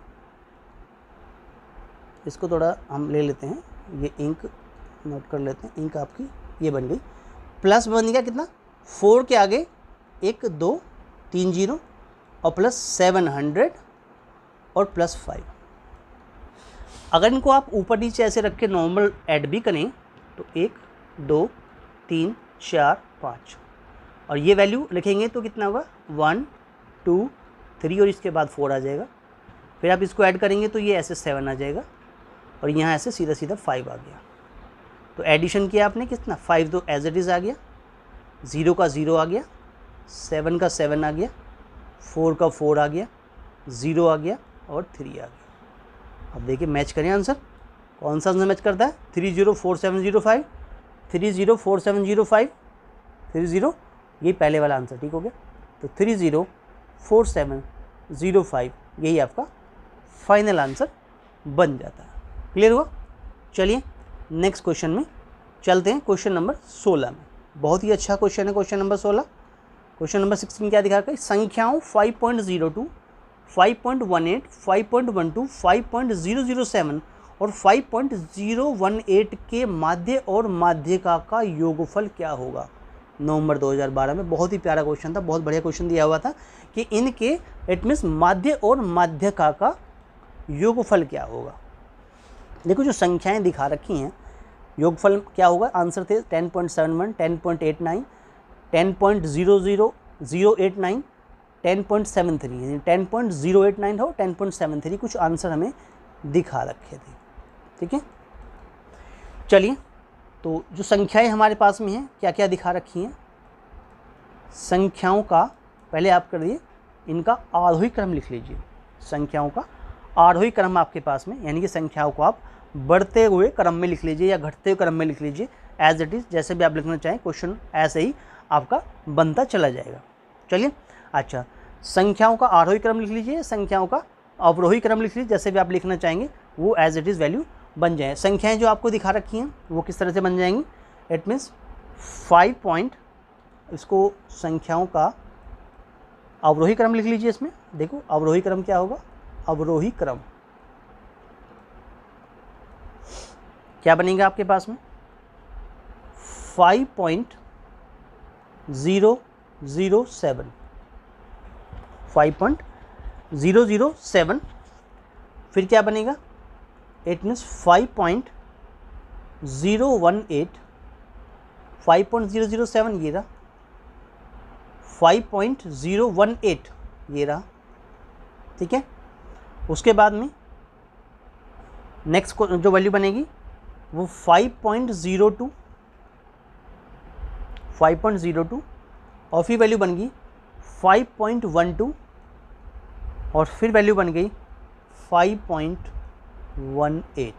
इसको थोड़ा हम ले लेते हैं, ये इंक नोट कर लेते हैं, इंक आपकी ये बन गई, प्लस बन गया कितना, 4 के आगे 1 2 3 0 और प्लस 700 और प्लस 5। अगर इनको आप ऊपर नीचे ऐसे रख के नॉर्मल ऐड भी करें तो 1 2 3 4 5 और ये वैल्यू लिखेंगे तो कितना होगा 1 2 3 और इसके बाद 4 आ जाएगा। फिर आप इसको ऐड करेंगे तो ये ऐसे 7 आ जाएगा और यहाँ ऐसे सीधा सीधा 5 आ गया। तो एडिशन किया आपने कितना, 5 तो एज इट इज़ आ गया, 0 का 0 आ गया, 7 का 7 आ गया, 4 का 4 आ गया, 0 आ गया और 3 आ गया। अब देखिए मैच करें आंसर, कौन सा आंसर मैच करता है, 304705 304705 30, ये पहले वाला आंसर ठीक हो गया। तो 304705 यही आपका फाइनल आंसर बन जाता है। क्लियर हुआ। चलिए नेक्स्ट क्वेश्चन में चलते हैं, क्वेश्चन नंबर 16 में। बहुत ही अच्छा क्वेश्चन है क्वेश्चन नंबर 16। क्वेश्चन नंबर 16 क्या दिखा रखा है, संख्याओं 5.02 5.18 5.12 5.007 और 5.018 के माध्य और माध्यिका का योगफल क्या होगा। नवंबर 2012 में बहुत ही प्यारा क्वेश्चन था, बहुत बढ़िया क्वेश्चन दिया हुआ था कि इनके इट मीन्स माध्य और माध्यिका का योगफल क्या होगा। देखो जो संख्याएं दिखा रखी हैं, योगफल क्या होगा, आंसर थे 10.71, 10.89, 10.00089, 10.73, यानी 10.089 हो 10.73 कुछ आंसर हमें दिखा रखे थे। ठीक है, चलिए तो जो संख्याएं हमारे पास में हैं क्या क्या दिखा रखी हैं, संख्याओं का पहले आप कर दिए, इनका आरोही क्रम लिख लीजिए। संख्याओं का आरोही क्रम आपके पास में, यानी कि संख्याओं को आप बढ़ते हुए क्रम में लिख लीजिए या घटते हुए क्रम में लिख लीजिए, एज इट इज़, जैसे भी आप लिखना चाहें, क्वेश्चन ऐसे ही आपका बनता चला जाएगा। चलिए, अच्छा, संख्याओं का आरोही क्रम लिख लीजिए, संख्याओं का अवरोही क्रम लिख लीजिए, जैसे भी आप लिखना चाहेंगे वो एज इट इज़ वैल्यू बन जाए। संख्याएं जो आपको दिखा रखी हैं वो किस तरह से बन जाएंगी, इट मीन्स 5 पॉइंट, इसको संख्याओं का अवरोही क्रम लिख लीजिए। इसमें देखो अवरोही क्रम क्या होगा, अवरोही क्रम क्या बनेगा आपके पास में, 5.007, 5.007, फिर क्या बनेगा, इट मीन्स 5.018, 5.007 ये रहा, 5.018 ये रहा। ठीक है, उसके बाद में नेक्स्ट जो वैल्यू बनेगी वो 5.02, 5.02, और फिर वैल्यू बन गई 5.12, और फिर वैल्यू बन गई 5.18।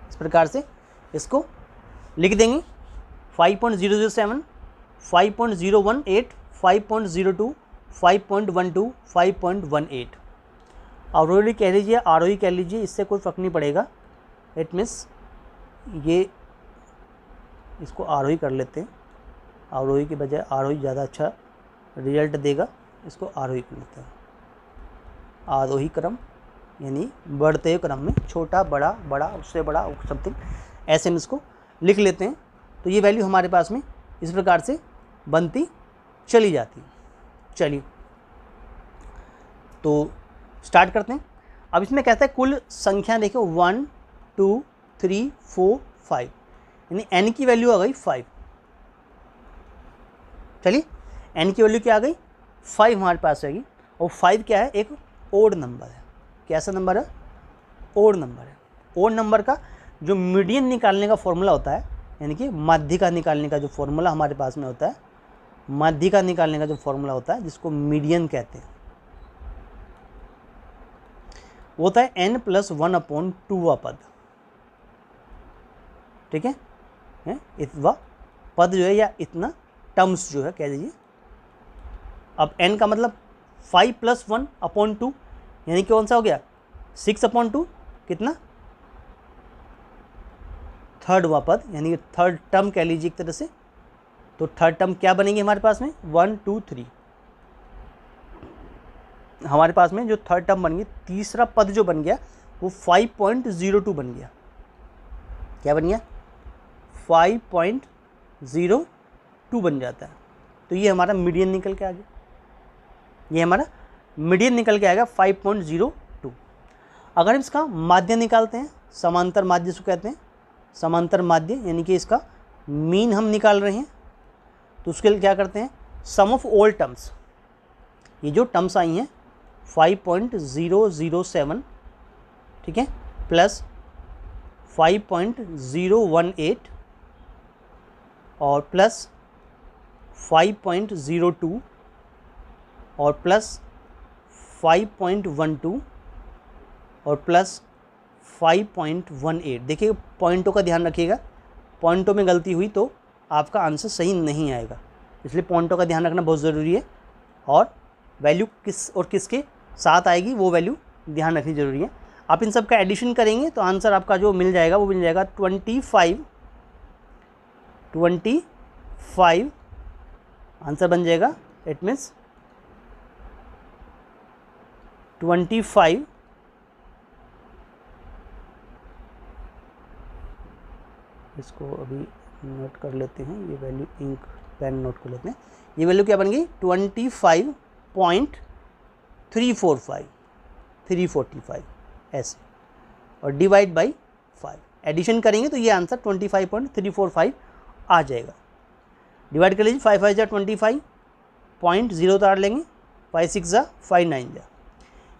इस प्रकार से इसको लिख देंगे, 5.007, 5.018, 5.02, 5.12, 5.18। अवरोही कह लीजिए, आरोही कह लीजिए, इससे कोई फ़र्क नहीं पड़ेगा। इट मीन्स ये, इसको आरोही कर लेते हैं, अवरोही के बजाय आरोही ज़्यादा अच्छा रिजल्ट देगा, इसको आरोही कर लेते हैं। आरोही क्रम यानी बढ़ते हुए क्रम में, छोटा बड़ा, बड़ा उससे बड़ा, समथिंग ऐसे में इसको लिख लेते हैं। तो ये वैल्यू हमारे पास में इस प्रकार से बनती चली जाती है। चलिए तो स्टार्ट करते हैं। अब इसमें कहता है कुल संख्या देखो 1 2 3 4 5, यानी n की वैल्यू आ गई 5। चलिए n की वैल्यू क्या आ गई, 5 हमारे पास आएगी, और 5 क्या है, एक ओड नंबर है। कैसा नंबर है, ओड नंबर है। ओड नंबर का जो मीडियन निकालने का फॉर्मूला होता है, यानी कि माध्यिका निकालने का जो फॉर्मूला हमारे पास में होता है, माध्यिका निकालने का जो फॉर्मूला होता है जिसको मीडियन कहते हैं, वो होता है n+1/2 पद। ठीक है, इतना पद जो है या इतना टर्म्स जो है कह दीजिए। अब n का मतलब 5+1/2, यानी कौन सा हो गया, 6/2, कितना, थर्ड वा पद, यानी थर्ड टर्म कह लीजिए एक तरह से। तो थर्ड टर्म क्या बनेगी हमारे पास में, 1 2 3, हमारे पास में जो थर्ड टर्म बन गई, तीसरा पद जो बन गया वो 5.02 बन गया। क्या बन गया, 5.02 बन जाता है। तो ये हमारा मीडियन निकल के आ गया, ये हमारा मीडियन निकल के आएगा 5.02। अगर हम इसका माध्य निकालते हैं, समांतर माध्य जिसको कहते हैं, समांतर माध्य यानी कि इसका मीन हम निकाल रहे हैं, तो उसके लिए क्या करते हैं, सम ऑफ ऑल टर्म्स, ये जो टर्म्स आई हैं 5.007, ठीक है, प्लस 5.018 और प्लस 5.02 और प्लस 5.12 और प्लस 5.18। देखिए पॉइंटों का ध्यान रखिएगा, पॉइंटों में गलती हुई तो आपका आंसर सही नहीं आएगा, इसलिए पॉइंटों का ध्यान रखना बहुत ज़रूरी है। और वैल्यू किस और किसके साथ आएगी वो वैल्यू ध्यान रखनी ज़रूरी है। आप इन सब का एडिशन करेंगे तो आंसर आपका जो मिल जाएगा वो मिल जाएगा 25 आंसर बन जाएगा। इट मीन्स 25 इसको अभी नोट कर लेते हैं, ये वैल्यू इंक पेन नोट कर लेते हैं। ये वैल्यू क्या बन गई 25.345 ऐसे। और डिवाइड बाई 5, एडिशन करेंगे तो ये आंसर 25.345 आ जाएगा। डिवाइड कर लीजिए, 5 5 जा 25, पॉइंट 0 तार लेंगे, 5 6 जा 5 9 जा,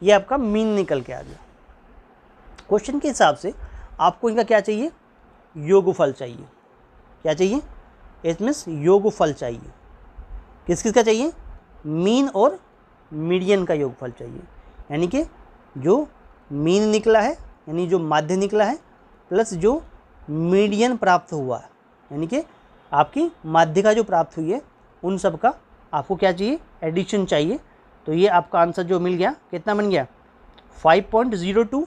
ये आपका मीन निकल के आ गया। क्वेश्चन के हिसाब से आपको इनका क्या चाहिए, योगफल चाहिए। क्या चाहिए, इट मीन्स योगफल चाहिए। किस किस का चाहिए, मीन और मीडियन का योगफल चाहिए, यानी कि जो मीन निकला है यानी जो माध्य निकला है प्लस जो मीडियन प्राप्त हुआ है, यानी कि आपकी माध्य जो प्राप्त हुई है उन सब का आपको क्या चाहिए, एडिशन चाहिए। तो ये आपका आंसर जो मिल गया कितना बन गया, 5.02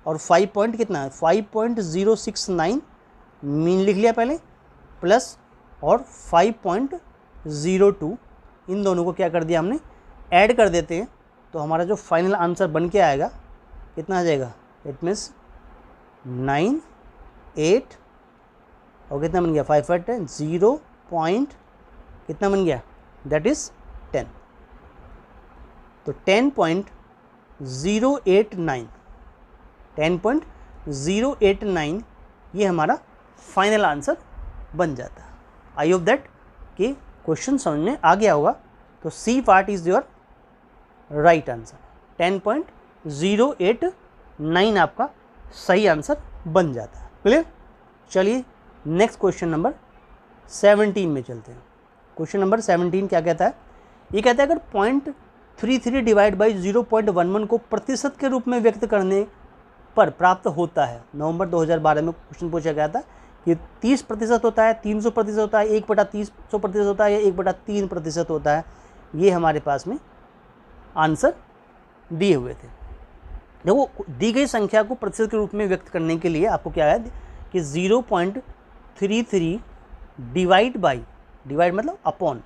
और 5 पॉइंट कितना है 5.069 मीन लिख लिया पहले, प्लस और 5.02 इन दोनों को क्या कर दिया हमने, ऐड कर देते हैं। तो हमारा जो फाइनल आंसर बन के आएगा कितना आ जाएगा, इट मीन्स 9 8 और कितना बन गया 5 5 10 0 पॉइंट कितना बन गया, दैट इज़ 10। तो 10.089 ये हमारा फाइनल आंसर बन जाता है। आई होप दैट कि क्वेश्चन समझ में आ गया होगा। तो C part is your right answer, 10.089 आपका सही आंसर बन जाता है। क्लियर। चलिए नेक्स्ट क्वेश्चन नंबर 17 में चलते हैं। क्वेश्चन नंबर 17 क्या कहता है, ये कहता है अगर 0.33 डिवाइड बाई 0.11 को प्रतिशत के रूप में व्यक्त करने पर प्राप्त होता है। नवंबर 2012 में क्वेश्चन पूछा गया था कि 30% होता है, 300% होता है, 1/300% होता है या 1/3% होता है। ये हमारे पास में आंसर दिए हुए थे। देखो दी गई संख्या को प्रतिशत के रूप में व्यक्त करने के लिए आपको क्या है कि 0.33 डिवाइड बाई, डिवाइड मतलब अपॉन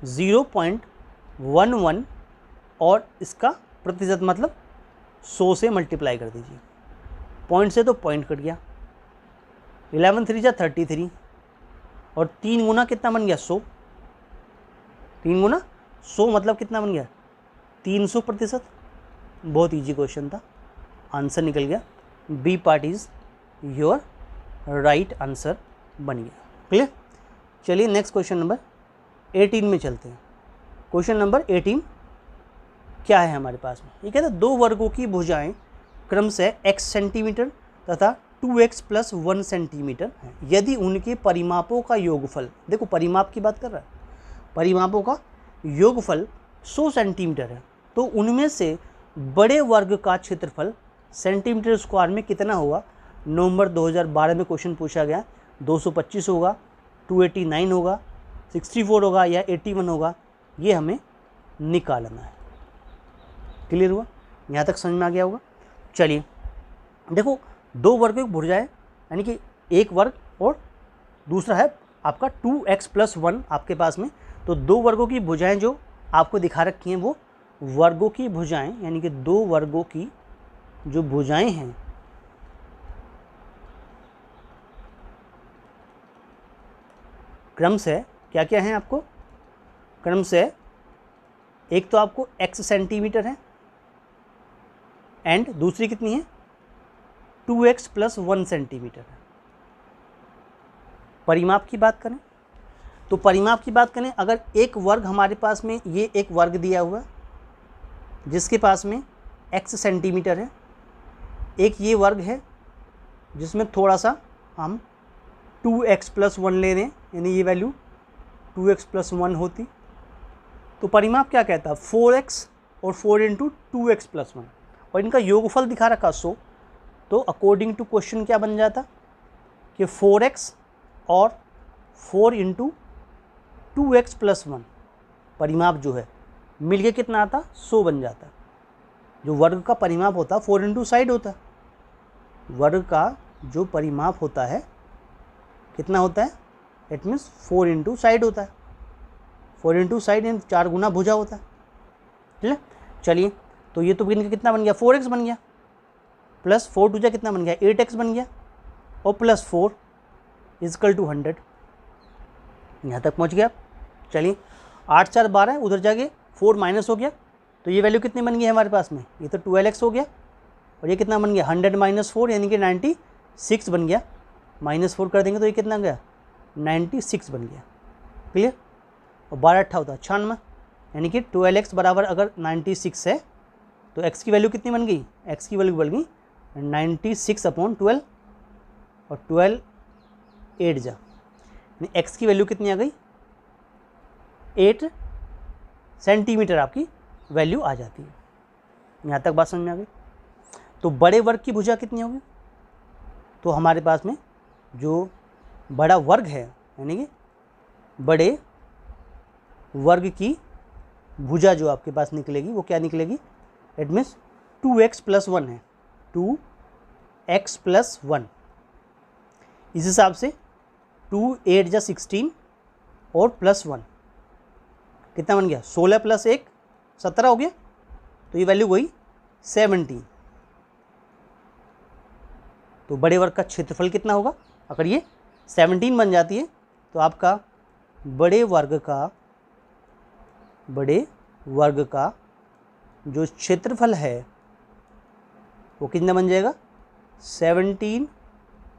0.11 और इसका प्रतिशत मतलब 100 से मल्टीप्लाई कर दीजिए। पॉइंट से तो पॉइंट कट गया, 11 3 जा 33 और 3 गुना कितना बन गया 100, 3 गुना 100 मतलब कितना बन गया 300%। बहुत इजी क्वेश्चन था, आंसर निकल गया। B part is your right answer बन गया। क्लियर। चलिए नेक्स्ट क्वेश्चन नंबर 18 में चलते हैं। क्वेश्चन नंबर 18 क्या है हमारे पास में, ये कहता है दो वर्गों की भुजाएं क्रमशः x सेंटीमीटर तथा 2x + 1 सेंटीमीटर है यदि उनके परिमापों का योगफल, देखो परिमाप की बात कर रहा है, परिमापों का योगफल 100 सेंटीमीटर है तो उनमें से बड़े वर्ग का क्षेत्रफल सेंटीमीटर स्क्वायर में कितना होगा। नवंबर 2012 में क्वेश्चन पूछा गया, 225 होगा, 289 होगा, 64 होगा या 81 होगा, ये हमें निकालना है। क्लियर हुआ, यहाँ तक समझ में आ गया होगा। चलिए देखो दो वर्गों की भुजाएं यानी कि एक वर्ग और दूसरा है आपका 2x + 1 आपके पास में, तो दो वर्गों की भुजाएं जो आपको दिखा रखी हैं वो वर्गों की भुजाएं यानी कि दो वर्गों की जो भुजाएं हैं क्रमशः क्या क्या हैं आपको, क्रमशः एक तो आपको x सेंटीमीटर है एंड दूसरी कितनी है 2x + 1 सेंटीमीटर है। परिमाप की बात करें तो परिमाप की बात करें, अगर एक वर्ग हमारे पास में ये एक वर्ग दिया हुआ जिसके पास में x सेंटीमीटर है, एक ये वर्ग है जिसमें थोड़ा सा हम 2x + 1 ले रहे हैं यानी ये वैल्यू 2x + 1 होती, तो परिमाप क्या कहता है 4x और 4 × 2x + 1 और इनका योगफल दिखा रखा 100। तो अकॉर्डिंग टू क्वेश्चन क्या बन जाता कि 4x और 4 × 2x + 1 परिमाप जो है मिल के कितना आता 100 बन जाता। जो वर्ग का परिमाप होता 4 × साइड होता, वर्ग का जो परिमाप होता है कितना होता है, इट मीन्स 4 × साइड होता है, 4 × साइड यानी 4 गुना भुजा होता है। ठीक है। चलिए तो ये तो कितना बन गया 4x बन गया, प्लस 4 2 कितना बन गया 8x बन गया और प्लस 4 = 100। यहाँ तक पहुँच गया। चलिए 8 4 12 उधर जाके 4 माइनस हो गया तो ये वैल्यू कितनी बन गई है हमारे पास में, ये तो 12x हो गया और ये कितना बन गया 100 माइनस 4 यानी कि 96 बन गया। -4 कर देंगे तो ये कितना गया 96 बन गया। क्लियर। और 12 8 होता है 96 यानी कि 12x बराबर अगर 96 है तो x की वैल्यू कितनी बन गई, x की वैल्यू बन गई 96/12 और 12 8 जा यानी x की वैल्यू कितनी आ गई 8 सेंटीमीटर आपकी वैल्यू आ जाती है। यहाँ तक बात समझ में आ गई। तो बड़े वर्ग की भुजा कितनी होगी, तो हमारे पास में जो बड़ा वर्ग है यानी कि बड़े वर्ग की भुजा जो आपके पास निकलेगी वो क्या निकलेगी, इट मीन्स 2x + 1 है, 2x + 1। इस हिसाब से 2 8 जा 16 और +1 कितना बन गया 16 + 1 17 हो गया। तो ये वैल्यू वही 17। तो बड़े वर्ग का क्षेत्रफल कितना होगा, अगर ये 17 बन जाती है तो आपका बड़े वर्ग का जो क्षेत्रफल है वो कितना बन जाएगा 17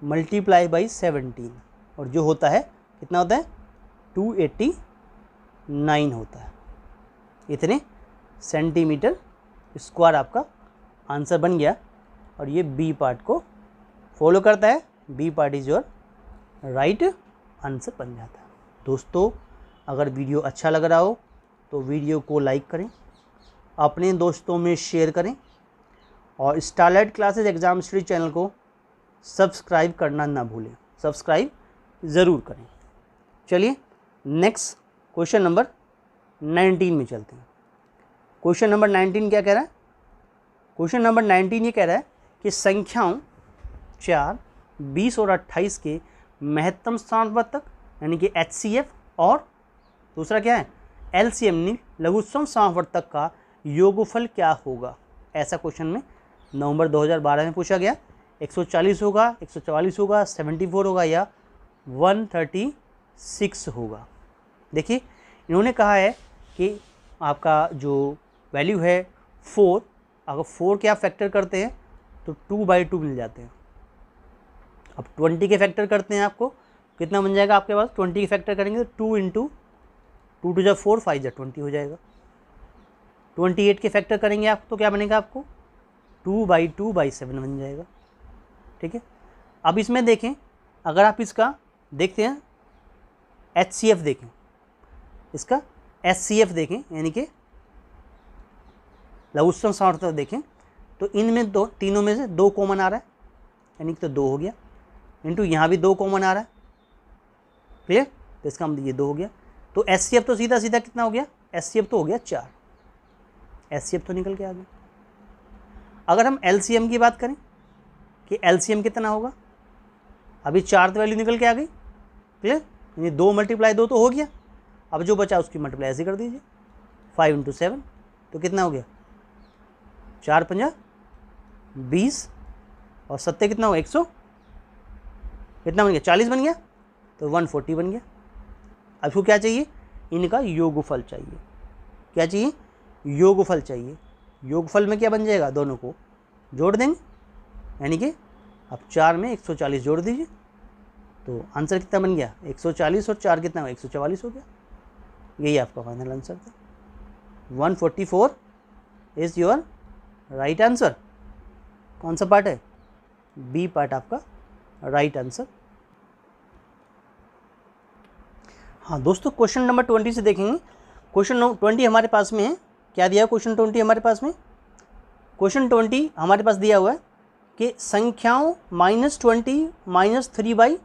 × 17 और जो होता है कितना होता है 289 होता है। इतने सेंटीमीटर स्क्वायर आपका आंसर बन गया और ये बी पार्ट को फॉलो करता है। B part is your right answer बन जाता है। दोस्तों अगर वीडियो अच्छा लग रहा हो तो वीडियो को लाइक करें, अपने दोस्तों में शेयर करें और starlight classes exam study channel को सब्सक्राइब करना ना भूलें, सब्सक्राइब ज़रूर करें। चलिए नेक्स्ट क्वेश्चन नंबर 19 में चलते हैं। क्वेश्चन नंबर 19 क्या कह रहा है, क्वेश्चन नंबर 19 ये कह रहा है कि संख्याओं 4, 20 और 28 के महत्तम समावर्तक यानी कि HCF और दूसरा क्या है LCM लघुत्तम समावर्तक का योगफल क्या होगा। ऐसा क्वेश्चन में नवंबर 2012 में पूछा गया। 140 होगा, 144 होगा, 74 होगा या 136 होगा। देखिए इन्होंने कहा है कि आपका जो वैल्यू है 4, अगर 4 के आप फैक्टर करते हैं तो 2/2 मिल जाते हैं। अब 20 के फैक्टर करते हैं आपको कितना बन जाएगा आपके पास, 20 के फैक्टर करेंगे तो 2 × 2 2 4 5 20 हो जाएगा। 28 के फैक्टर करेंगे आप तो क्या बनेगा आपको 2/2/7 बन जाएगा। ठीक है। अब इसमें देखें अगर आप इसका देखते हैं HCF देखें, इसका SCF देखें यानी कि लघुत्तम समावर्तक देखें तो इनमें दो तीनों में से 2 कॉमन आ रहा है यानी कि तो 2 हो गया, इंटू यहाँ भी 2 कॉमन आ रहा है। क्लियर। तो इसका मतलब ये 2 हो गया। तो HCF तो सीधा सीधा कितना हो गया, HCF तो हो गया 4, HCF तो निकल के आ गया। अगर हम LCM की बात करें कि LCM कितना होगा, अभी 4 तो वैल्यू निकल के आ गई। क्लियर। यानी 2 × 2 तो हो गया, अब जो बचा उसकी मल्टीप्लाई ऐसे कर दीजिए 5 × 7 तो कितना हो गया 4 × 5 20 और 7 कितना होगा 100 कितना बन गया 40 बन गया तो 140 बन गया। अब इसको क्या चाहिए, इनका योगफल चाहिए। क्या चाहिए, योगफल चाहिए। योगफल में क्या बन जाएगा, दोनों को जोड़ देंगे यानी कि अब 4 में 140 जोड़ दीजिए तो आंसर कितना बन गया 140 और 4 कितना हुआ 144 हो गया। यही आपका फाइनल आंसर था। 144 इज़ योर राइट आंसर। कौन सा पार्ट है, बी पार्ट आपका राइट आंसर। हाँ दोस्तों क्वेश्चन नंबर 20 से देखेंगे। क्वेश्चन 20 हमारे पास में है, क्या दिया है क्वेश्चन 20 हमारे पास में, क्वेश्चन 20 हमारे पास दिया हुआ है कि संख्याओं -20, -3/4,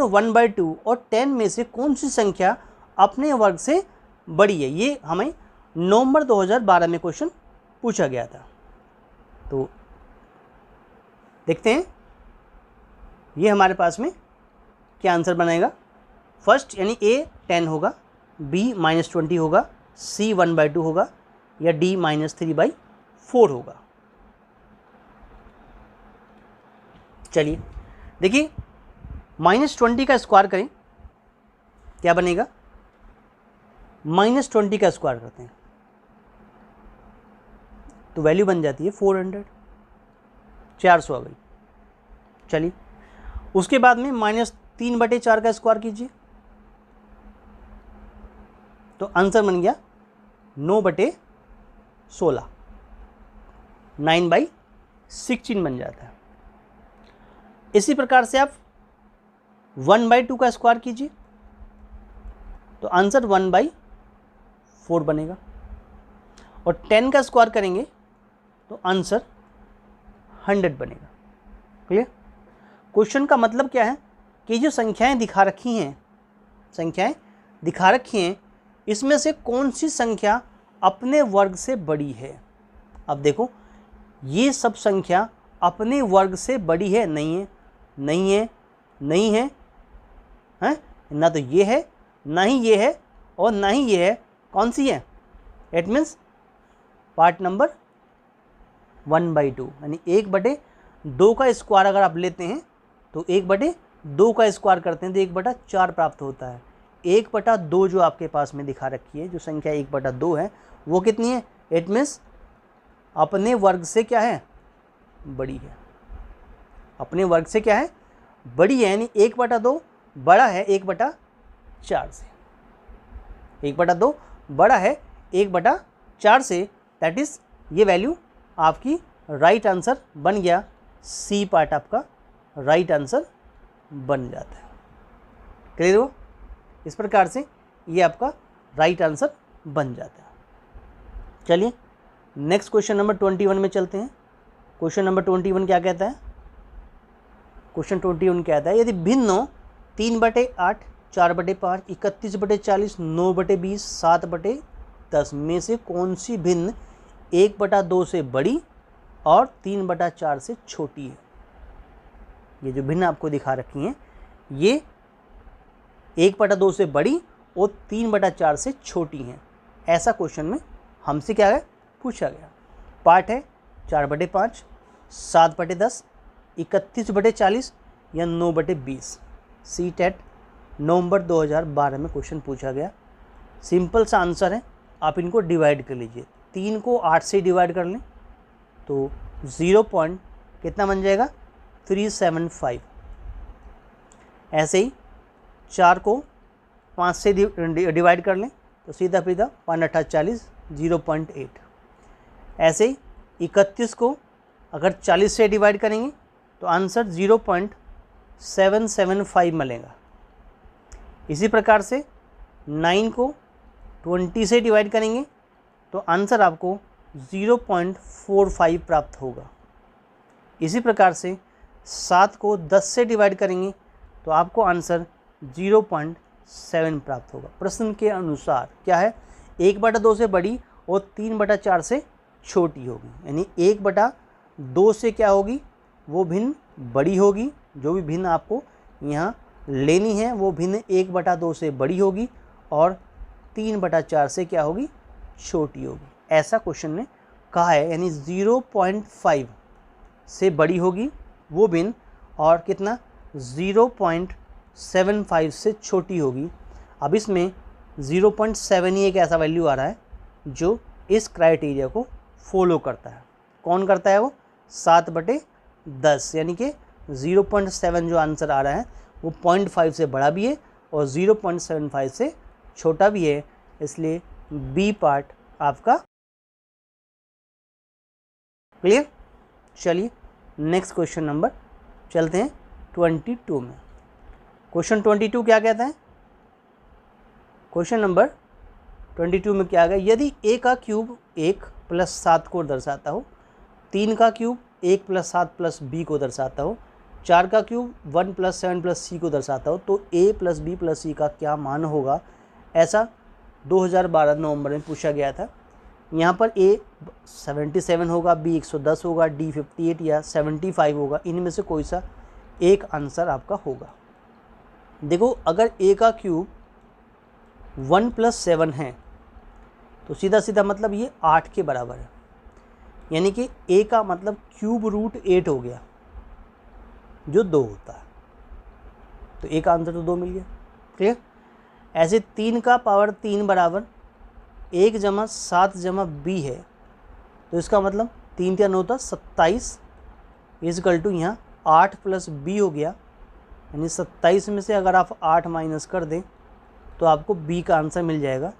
1/2 और 10 में से कौन सी संख्या अपने वर्ग से बड़ी है। ये हमें नवंबर 2012 में क्वेश्चन पूछा गया था। तो देखते हैं ये हमारे पास में क्या आंसर बनाएगा। फर्स्ट यानी A 10 होगा, B -20 होगा, C 1/2 होगा या D -3/4 होगा। चलिए देखिए -20 का स्क्वायर करें क्या बनेगा, -20 का स्क्वायर करते हैं तो वैल्यू बन जाती है 400। 400 आ गई। चलिए उसके बाद में -3/4 का स्क्वायर कीजिए, तो आंसर बन गया 9/16, 9/16 बन जाता है। इसी प्रकार से आप 1/2 का स्क्वायर कीजिए, तो आंसर 1/4 बनेगा। और 10 का स्क्वायर करेंगे तो आंसर 100 बनेगा। क्लियर? क्वेश्चन का मतलब क्या है कि जो संख्याएं दिखा रखी हैं, इसमें से कौन सी संख्या अपने वर्ग से बड़ी है। अब देखो ये सब संख्या अपने वर्ग से बड़ी है, नहीं है, नहीं है, नहीं है, हैं? ना तो ये है, ना ही ये है, और ना ही ये है। कौन सी है? इट मीन्स पार्ट नंबर 1/2, यानी 1/2 का स्क्वायर अगर आप लेते हैं तो 1/2 का स्क्वायर करते हैं तो 1/4 प्राप्त होता है। 1/2 जो आपके पास में दिखा रखी है, जो संख्या 1/2 है, वो कितनी है? इट मीन्स अपने वर्ग से क्या है? बड़ी है। अपने वर्ग से क्या है? बड़ी है, यानी 1/2 बड़ा है 1/4 से। 1/2 बड़ा है 1/4 से, दैट इज ये वैल्यू आपकी राइट आंसर बन गया। सी पार्ट आपका राइट आंसर बन जाता है। क्लियर हो? इस प्रकार से ये आपका राइट आंसर बन जाता है। चलिए नेक्स्ट क्वेश्चन नंबर 21 में चलते हैं। क्वेश्चन नंबर 21 क्या कहता है? क्वेश्चन 21 कहता है यदि भिन्न 3/8, 4/5, 31/40, 9/20, 7/10 में से कौन सी भिन्न 1/2 से बड़ी और 3/4 से छोटी है। ये जो भिन्न आपको दिखा रखी हैं ये 1/2 से बड़ी और 3/4 से छोटी हैं। ऐसा क्वेश्चन में हमसे क्या है पूछा गया। पार्ट है 4/5, 7/10, 31/40 या 9/20। CTET नवंबर 2012 में क्वेश्चन पूछा गया। सिंपल सा आंसर है, आप इनको डिवाइड कर लीजिए। 3 को 8 से डिवाइड कर लें तो 0 पॉइंट कितना बन जाएगा? 375। ऐसे ही 4 को 5 से डिवाइड कर लें तो सीधा 5 40, 0.8। ऐसे ही 31 को अगर 40 से डिवाइड करेंगे तो आंसर 0.775 मिलेगा। इसी प्रकार से 9 को 20 से डिवाइड करेंगे तो आंसर आपको 0.45 प्राप्त होगा। इसी प्रकार से 7 को 10 से डिवाइड करेंगे तो आपको आंसर 0.7 प्राप्त होगा। प्रश्न के अनुसार क्या है? 1/2 से बड़ी और 3/4 से छोटी होगी, यानी 1/2 से क्या होगी? वो भिन्न बड़ी होगी। जो भी भिन्न आपको यहाँ लेनी है वो भिन्न 1/2 से बड़ी होगी और 3/4 से क्या होगी? छोटी होगी। ऐसा क्वेश्चन ने कहा है, यानी 0.5 से बड़ी होगी वो भिन्न और कितना? 0.75 से छोटी होगी। अब इसमें 0.7 ही एक ऐसा वैल्यू आ रहा है जो इस क्राइटेरिया को फॉलो करता है। कौन करता है वो? 7/10, यानी कि 0.7 जो आंसर आ रहा है वो 0.5 से बड़ा भी है और 0.75 से छोटा भी है, इसलिए बी पार्ट आपका क्लियर। चलिए नेक्स्ट क्वेश्चन नंबर चलते हैं 22 में। क्वेश्चन 22 क्या कहता है? क्वेश्चन नंबर 22 में क्या आ गया? यदि a का क्यूब 1 + 7 को दर्शाता हो, 3 का क्यूब 1 + 7 + b को दर्शाता हो, 4 का क्यूब 1 + 7 + c को दर्शाता हो, तो a + b + c का क्या मान होगा? ऐसा 2012 नवंबर में पूछा गया था। यहाँ पर a 77 होगा, b 110 होगा, d 58 या 75 होगा। इनमें से कोई सा एक आंसर आपका होगा। देखो अगर a का क्यूब 1 + 7 है तो सीधा सीधा मतलब ये 8 के बराबर है, यानी कि a का मतलब क्यूब रूट 8 हो गया जो 2 होता है, तो a का आंसर तो 2 मिल गया। क्लियर। ऐसे 3 का पावर 3 बराबर 1 + 7 + b है, तो इसका मतलब 3 × 9 = 27 इजकल टू यहाँ 8 प्लस बी हो गया, यानी 27 में से अगर आप 8 माइनस कर दें तो आपको बी का आंसर मिल जाएगा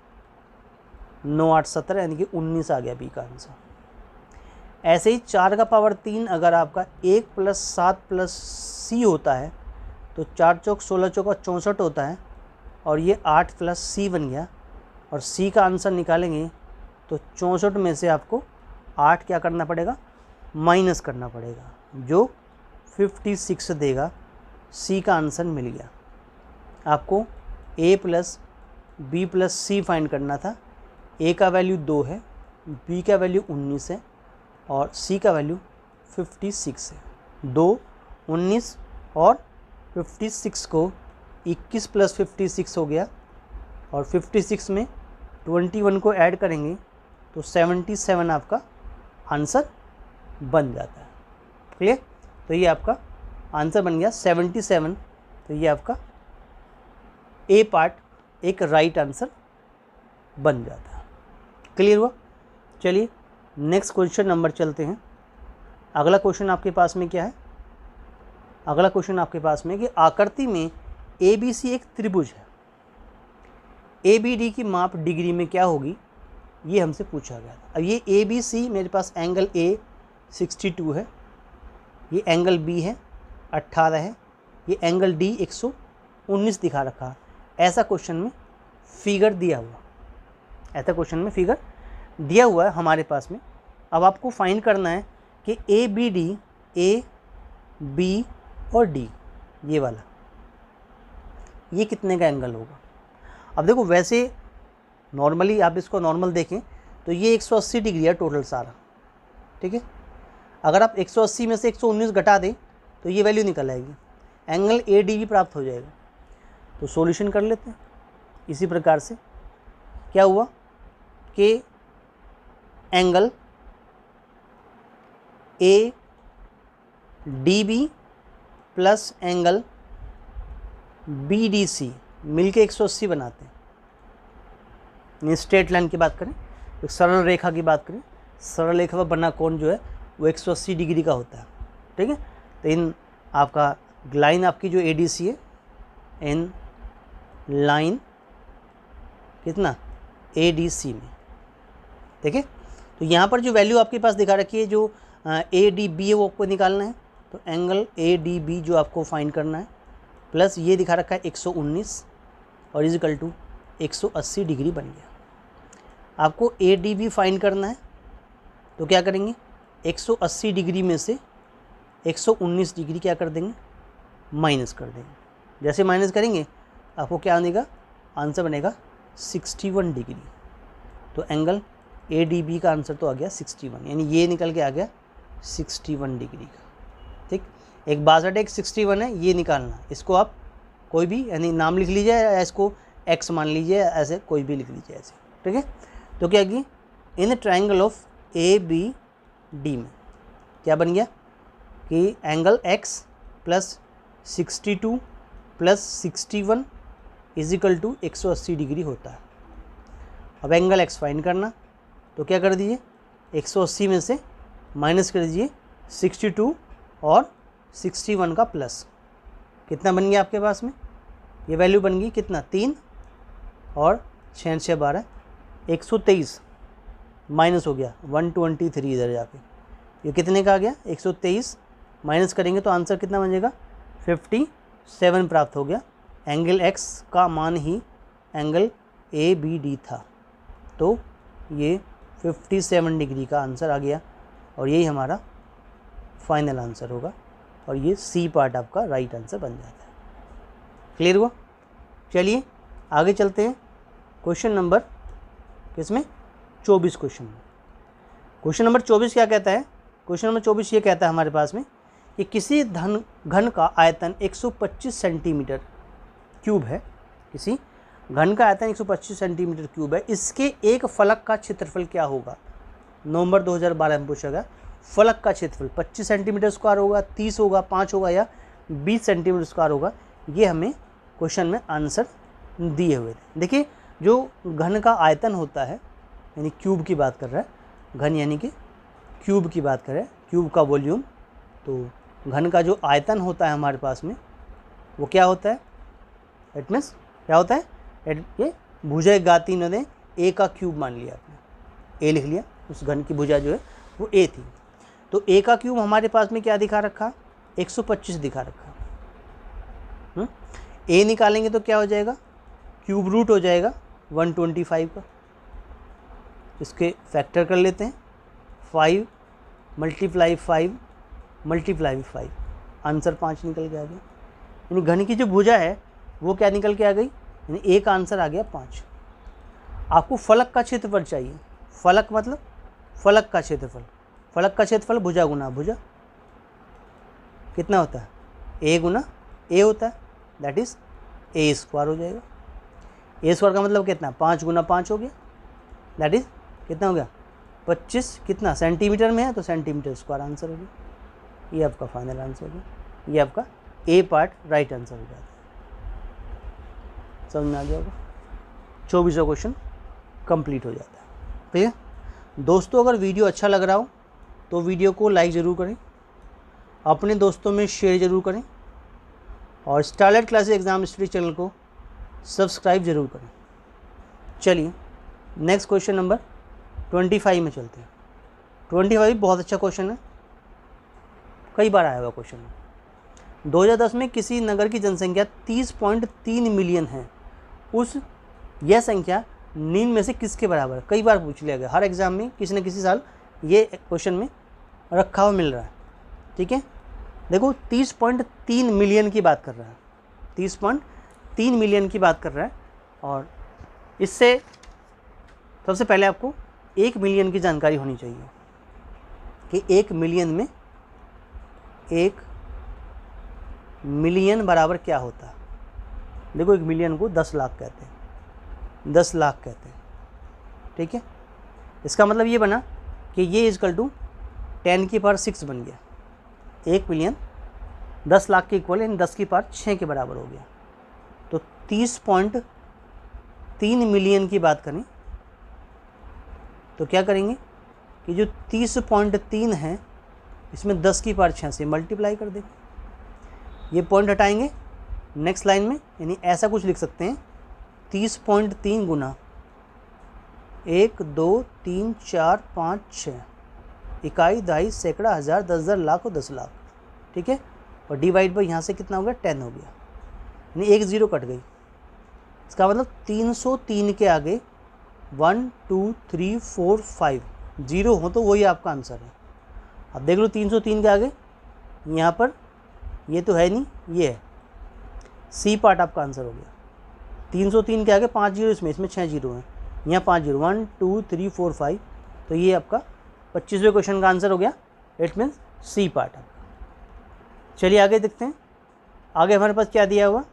9 8 17, यानी कि 19 आ गया बी का आंसर। ऐसे ही 4 का पावर 3 अगर आपका 1 प्लस 7 प्लस सी होता है तो 4 चौक 16 चौका 64 होता है, और ये 8 प्लस सी बन गया, और सी का आंसर निकालेंगे तो 64 में से आपको 8 क्या करना पड़ेगा, माइनस करना पड़ेगा, जो 56 देगा। सी का आंसर मिल गया। आपको ए प्लस बी प्लस सी फाइंड करना था। ए का वैल्यू 2 है, बी का वैल्यू 19 है, और सी का वैल्यू 56 है। 2, 19 और 56 को 21 प्लस 56 हो गया, और 56 में 21 को ऐड करेंगे तो 77 आपका आंसर बन जाता है। क्लियर? तो ये आपका आंसर बन गया 77। तो ये आपका ए पार्ट एक राइट आंसर बन जाता है। क्लियर हुआ? चलिए नेक्स्ट क्वेश्चन नंबर चलते हैं। अगला क्वेश्चन आपके पास में क्या है? अगला क्वेश्चन आपके पास में कि आकृति में ए बी सी एक त्रिभुज है, ए बी डी की माप डिग्री में क्या होगी, ये हमसे पूछा गया था। अब ये ए बी सी मेरे पास एंगल ए 62 है, ये एंगल बी है 18 है, ये एंगल डी 119 दिखा रखा है। ऐसा क्वेश्चन में फिगर दिया हुआ, ऐसा क्वेश्चन में फिगर दिया हुआ है हमारे पास में। अब आपको फाइंड करना है कि A B D, A B और डी, ये वाला, ये कितने का एंगल होगा। अब देखो वैसे नॉर्मली आप इसको नॉर्मल देखें तो ये 180 डिग्री है टोटल सारा, ठीक है। अगर आप 180 में से 119 घटा दें तो ये वैल्यू निकल आएगी, एंगल ए डी भी प्राप्त हो जाएगा। तो सॉल्यूशन कर लेते हैं इसी प्रकार से। क्या हुआ कि angle A D B plus angle B D C मिलके 180 बनाते हैं। स्ट्रेट लाइन की बात करें, एक सरल रेखा की बात करें, सरल रेखा का बना कोण जो है वो 180 डिग्री का होता है, ठीक है। तो इन आपका लाइन आपकी जो ए डी सी है, इन लाइन कितना ए डी सी में, ठीक है। तो यहाँ पर जो वैल्यू आपके पास दिखा रखी है, जो ए डी बी है वो आपको निकालना है। तो एंगल ए डी बी जो आपको फाइंड करना है, प्लस ये दिखा रखा है 119 और इजिकल टू 180 डिग्री बन गया। आपको ए डी बी फाइंड करना है, तो क्या करेंगे, 180 डिग्री में से 119 डिग्री क्या कर देंगे, माइनस कर देंगे। जैसे माइनस करेंगे आपको क्या आनेगा, आंसर बनेगा 61 डिग्री। तो एंगल ए डी बी का आंसर तो आ गया 61, यानी ये निकल के आ गया 61 डिग्री का, ठीक। एक 62 एक 61 है, ये निकालना। इसको आप कोई भी यानी नाम लिख लीजिए, या इसको एक्स मान लीजिए, ऐसे कोई भी लिख लीजिए ऐसे, ठीक है। तो क्या कि in triangle of A B D में क्या बन गया कि angle x plus 62 plus 61 equal to 180 degree होता है। अब एंगल एक्स फाइंड करना, तो क्या कर दीजिए, 180 में से माइनस कर दीजिए 62 और 61 का प्लस, कितना बन गया आपके पास में, ये वैल्यू बन गई कितना, 3 और 6 6 12, 123 माइनस हो गया 123 इधर जाके, ये कितने का आ गया, 123 माइनस करेंगे तो आंसर कितना बन जाएगा, 57 प्राप्त हो गया। एंगल एक्स का मान ही एंगल ए बी डी था, तो ये 57 डिग्री का आंसर आ गया, और यही हमारा फाइनल आंसर होगा, और ये सी पार्ट आपका राइट आंसर बन जाता है। क्लियर हुआ? चलिए आगे चलते हैं क्वेश्चन नंबर किसमें, 24 क्वेश्चन में। क्वेश्चन नंबर 24 क्या कहता है, क्वेश्चन नंबर 24 ये कहता है हमारे पास में कि किसी घन का आयतन 125 सेंटीमीटर क्यूब है, किसी घन का आयतन 125 सेंटीमीटर क्यूब है, इसके एक फलक का क्षेत्रफल क्या होगा। नवंबर 2012 में पूछा गया। फलक का क्षेत्रफल 25 सेंटीमीटर स्क्वायर होगा, 30 होगा, 5 होगा, या 20 सेंटीमीटर स्क्वायर होगा। ये हमें क्वेश्चन में आंसर दिए हुए थे। देखिए जो घन का आयतन होता है, यानी क्यूब की बात कर रहा है, घन यानी कि क्यूब की बात कर रहे हैं, क्यूब का वॉल्यूम, तो घन का जो आयतन होता है हमारे पास में वो क्या होता है, इट मीन्स क्या होता है, ये भुजा घाती ने ए का क्यूब मान लिया आपने, ए लिख लिया, उस घन की भुजा जो है वो ए थी। तो ए का क्यूब हमारे पास में क्या दिखा रखा, 125 दिखा रखा। ए निकालेंगे तो क्या हो जाएगा, क्यूब रूट हो जाएगा 125 का। इसके फैक्टर कर लेते हैं, 5 × 5 × 5, आंसर 5 निकल के आ गया। यानी घन की जो भुजा है वो क्या निकल के आ गई, यानी ए का आंसर आ गया 5। आपको फलक का क्षेत्रफल चाहिए, फलक मतलब फलक का क्षेत्रफल, फलक का क्षेत्रफल भुजा गुना भुजा कितना होता है, ए गुना ए होता है, दैट इज़ ए स्क्वायर हो जाएगा। ए स्क्वायर का मतलब कितना, 5 × 5 हो गया, दैट इज़ कितना हो गया 25, कितना सेंटीमीटर में है तो सेंटीमीटर स्क्वायर आंसर हो गया। ये आपका फाइनल आंसर हो गया, ये आपका ए पार्ट राइट आंसर हो जाता है। समझ में आ गया होगा। 24वां क्वेश्चन कंप्लीट हो जाता है। ठीक है दोस्तों, अगर वीडियो अच्छा लग रहा हो तो वीडियो को लाइक ज़रूर करें, अपने दोस्तों में शेयर ज़रूर करें और starlight classes exam study channel को सब्सक्राइब ज़रूर करें। चलिए नेक्स्ट क्वेश्चन नंबर 25 में चलते हैं। 25 बहुत अच्छा क्वेश्चन है, कई बार आया हुआ क्वेश्चन है। 2010 में किसी नगर की जनसंख्या 30.3 मिलियन है, उस यह संख्या निम्न में से किसके बराबर है। कई बार पूछ लिया गया, हर एग्जाम में किसी न किसी साल ये क्वेश्चन में रखा हुआ मिल रहा है। ठीक है देखो 30.3 मिलियन की बात कर रहा है, 30.3 मिलियन की बात कर रहा है। और इससे सबसे पहले आपको 1 मिलियन की जानकारी होनी चाहिए कि 1 मिलियन में 1 मिलियन बराबर क्या होता है। देखो 1 मिलियन को 10 लाख कहते हैं, 10 लाख कहते हैं। ठीक है इसका मतलब ये बना कि ये इजकल टू 10⁶ बन गया। 1 मिलियन 10 लाख के इक्वल, यानी 10⁶ के बराबर हो गया। तो 30.3 मिलियन की बात करें तो क्या करेंगे कि जो 30.3 है इसमें 10⁶ से मल्टीप्लाई कर देंगे, ये पॉइंट हटाएंगे नेक्स्ट लाइन में, यानी ऐसा कुछ लिख सकते हैं 30.3 गुना 1 2 3 4 5 6 इकाई, दहाई, सैकड़ा, हज़ार, 10,000, लाख और 10 लाख। ठीक है और डिवाइड बाई यहाँ से कितना हो गया 10 हो गया, यानी 1 0 कट गई। इसका मतलब 303 के आगे 1 2 3 4 5 0 हो तो वही आपका आंसर है। अब देख लो 303 के आगे यहाँ पर ये तो है नहीं, ये है, सी पार्ट आपका आंसर हो गया। 303 के आगे 5 0 इसमें 6 0 हैं, यहाँ 5 0 1 2 3 4 5, तो ये आपका 25वें क्वेश्चन का आंसर हो गया। इट मीन्स सी पार्ट आपका। चलिए आगे देखते हैं, आगे हमारे पास क्या दिया हुआ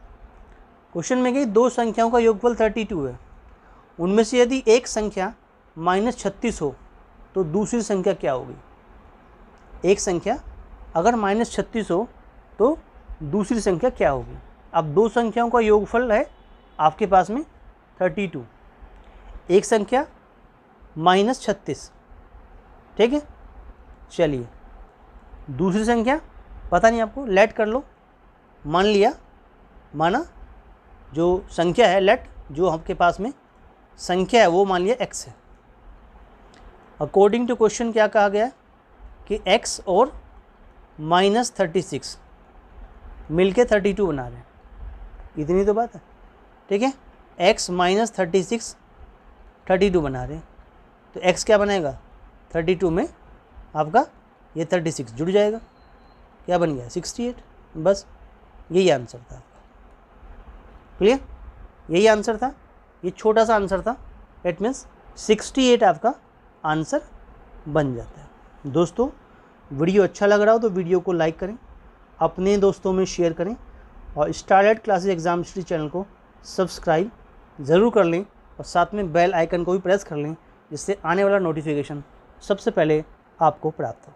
क्वेश्चन में कि 2 संख्याओं का योगफल 32 है, उनमें से यदि एक संख्या -36 हो तो दूसरी संख्या क्या होगी। एक संख्या अगर -36 हो तो दूसरी संख्या क्या होगी। अब 2 संख्याओं का योगफल है आपके पास में 32, एक संख्या -36। ठीक है चलिए दूसरी संख्या पता नहीं आपको, लेट कर लो, मान लिया, माना जो संख्या है, लेट जो आपके पास में संख्या है वो मान लिया x है। अकॉर्डिंग टू क्वेश्चन क्या कहा गया कि x और -36 मिलके 32 बना रहे हैं, इतनी तो बात है। ठीक है x -36 32 बना रहे हैं, तो x क्या बनेगा 32 में आपका ये 36 जुड़ जाएगा, क्या बन गया 68। बस यही आंसर था आपका। क्लियर, यही आंसर था, ये छोटा सा आंसर था। इट मीन्स 68 आपका आंसर बन जाता है। दोस्तों वीडियो अच्छा लग रहा हो तो वीडियो को लाइक करें, अपने दोस्तों में शेयर करें और starlight classes exam study channel को सब्सक्राइब ज़रूर कर लें और साथ में बेल आइकन को भी प्रेस कर लें, जिससे आने वाला नोटिफिकेशन सबसे पहले आपको प्राप्त हो।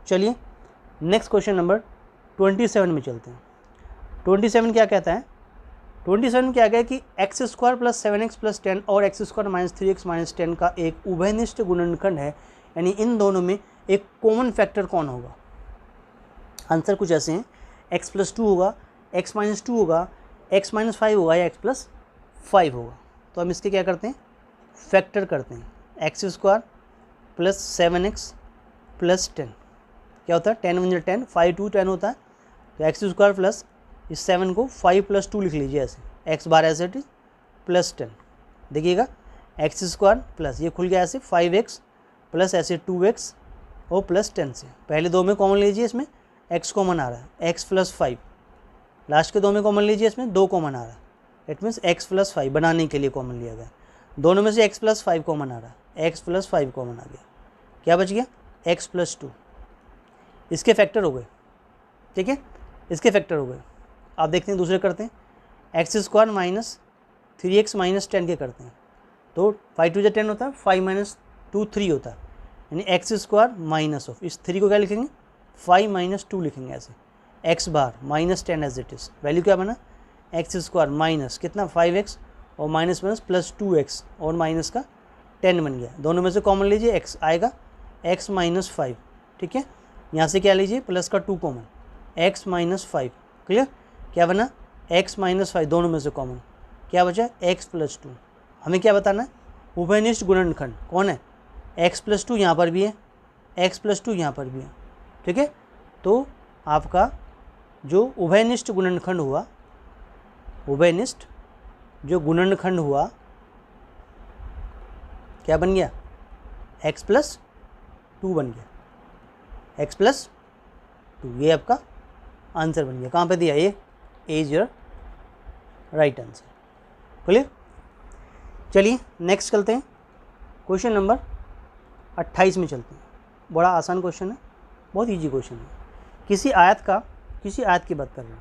चलिए नेक्स्ट क्वेश्चन नंबर 27 में चलते हैं। 27 क्या कहता है, 27 क्या कहता है कि x² + 7x + 10 और x² - 3x - 10 का एक उभयनिष्ठ गुणनखंड है, यानी इन दोनों में एक कॉमन फैक्टर कौन होगा। आंसर कुछ ऐसे हैं, x+2 होगा, x-2 होगा, x-5 होगा या x+5 होगा। तो हम इसके क्या करते हैं, फैक्टर करते हैं। x² + 7x + 10 क्या होता है, 10 × 10, 5 2 10 होता है। तो x² प्लस इस 7 को 5 + 2 लिख लीजिए ऐसे, x बार ऐसे प्लस 10। देखिएगा x² प्लस ये खुल गया ऐसे 5x प्लस ऐसे 2x और प्लस 10 से पहले दो में कॉमन लीजिए, इसमें x कॉमन आ रहा है, x + 5। लास्ट के दो में कॉमन लीजिए, इसमें 2 कॉमन आ रहा है, इट मीन्स x + 5 बनाने के लिए कॉमन लिया गया। दोनों में से x + 5 कॉमन आ रहा है, x + 5 कॉमन आ गया, क्या बच गया, x + 2। इसके फैक्टर हो गए, ठीक है, इसके फैक्टर हो गए। आप देखते हैं दूसरे करते हैं, x² - 3x - 10 के करते हैं। तो 5 2 10 होता है, 5 - 2 3 होता है, यानी x² माइनस ऑफ इस 3 को क्या लिखेंगे, 5 - 2 लिखेंगे ऐसे, x bar -10 as it is. Value क्या बना, x² माइनस कितना 5x और माइनस माइनस प्लस 2x और माइनस का 10 बन गया। दोनों में से कॉमन लीजिए, x आएगा x - 5, ठीक है। यहाँ से क्या लीजिए, प्लस का 2 कॉमन, x - 5, क्लियर। क्या बना, x - 5 दोनों में से कॉमन, क्या बचा, x + 2। हमें क्या बताना है, उभयनिष्ठ गुणनखंड कौन है, x + 2 यहाँ पर भी है, x + 2 यहाँ पर भी है, ठीक है। तो आपका जो उभयनिष्ठ गुणनखंड हुआ, उभयनिष्ठ जो गुणनखंड हुआ क्या बन गया, x + 2 बन गया, x + 2। ये आपका आंसर बन गया। कहाँ पे दिया, ये is your right answer, clear. चलिए नेक्स्ट चलते हैं, क्वेश्चन नंबर 28 में चलते हैं। बड़ा आसान क्वेश्चन है, बहुत इजी क्वेश्चन है। किसी आयत की बात कर रहे हैं,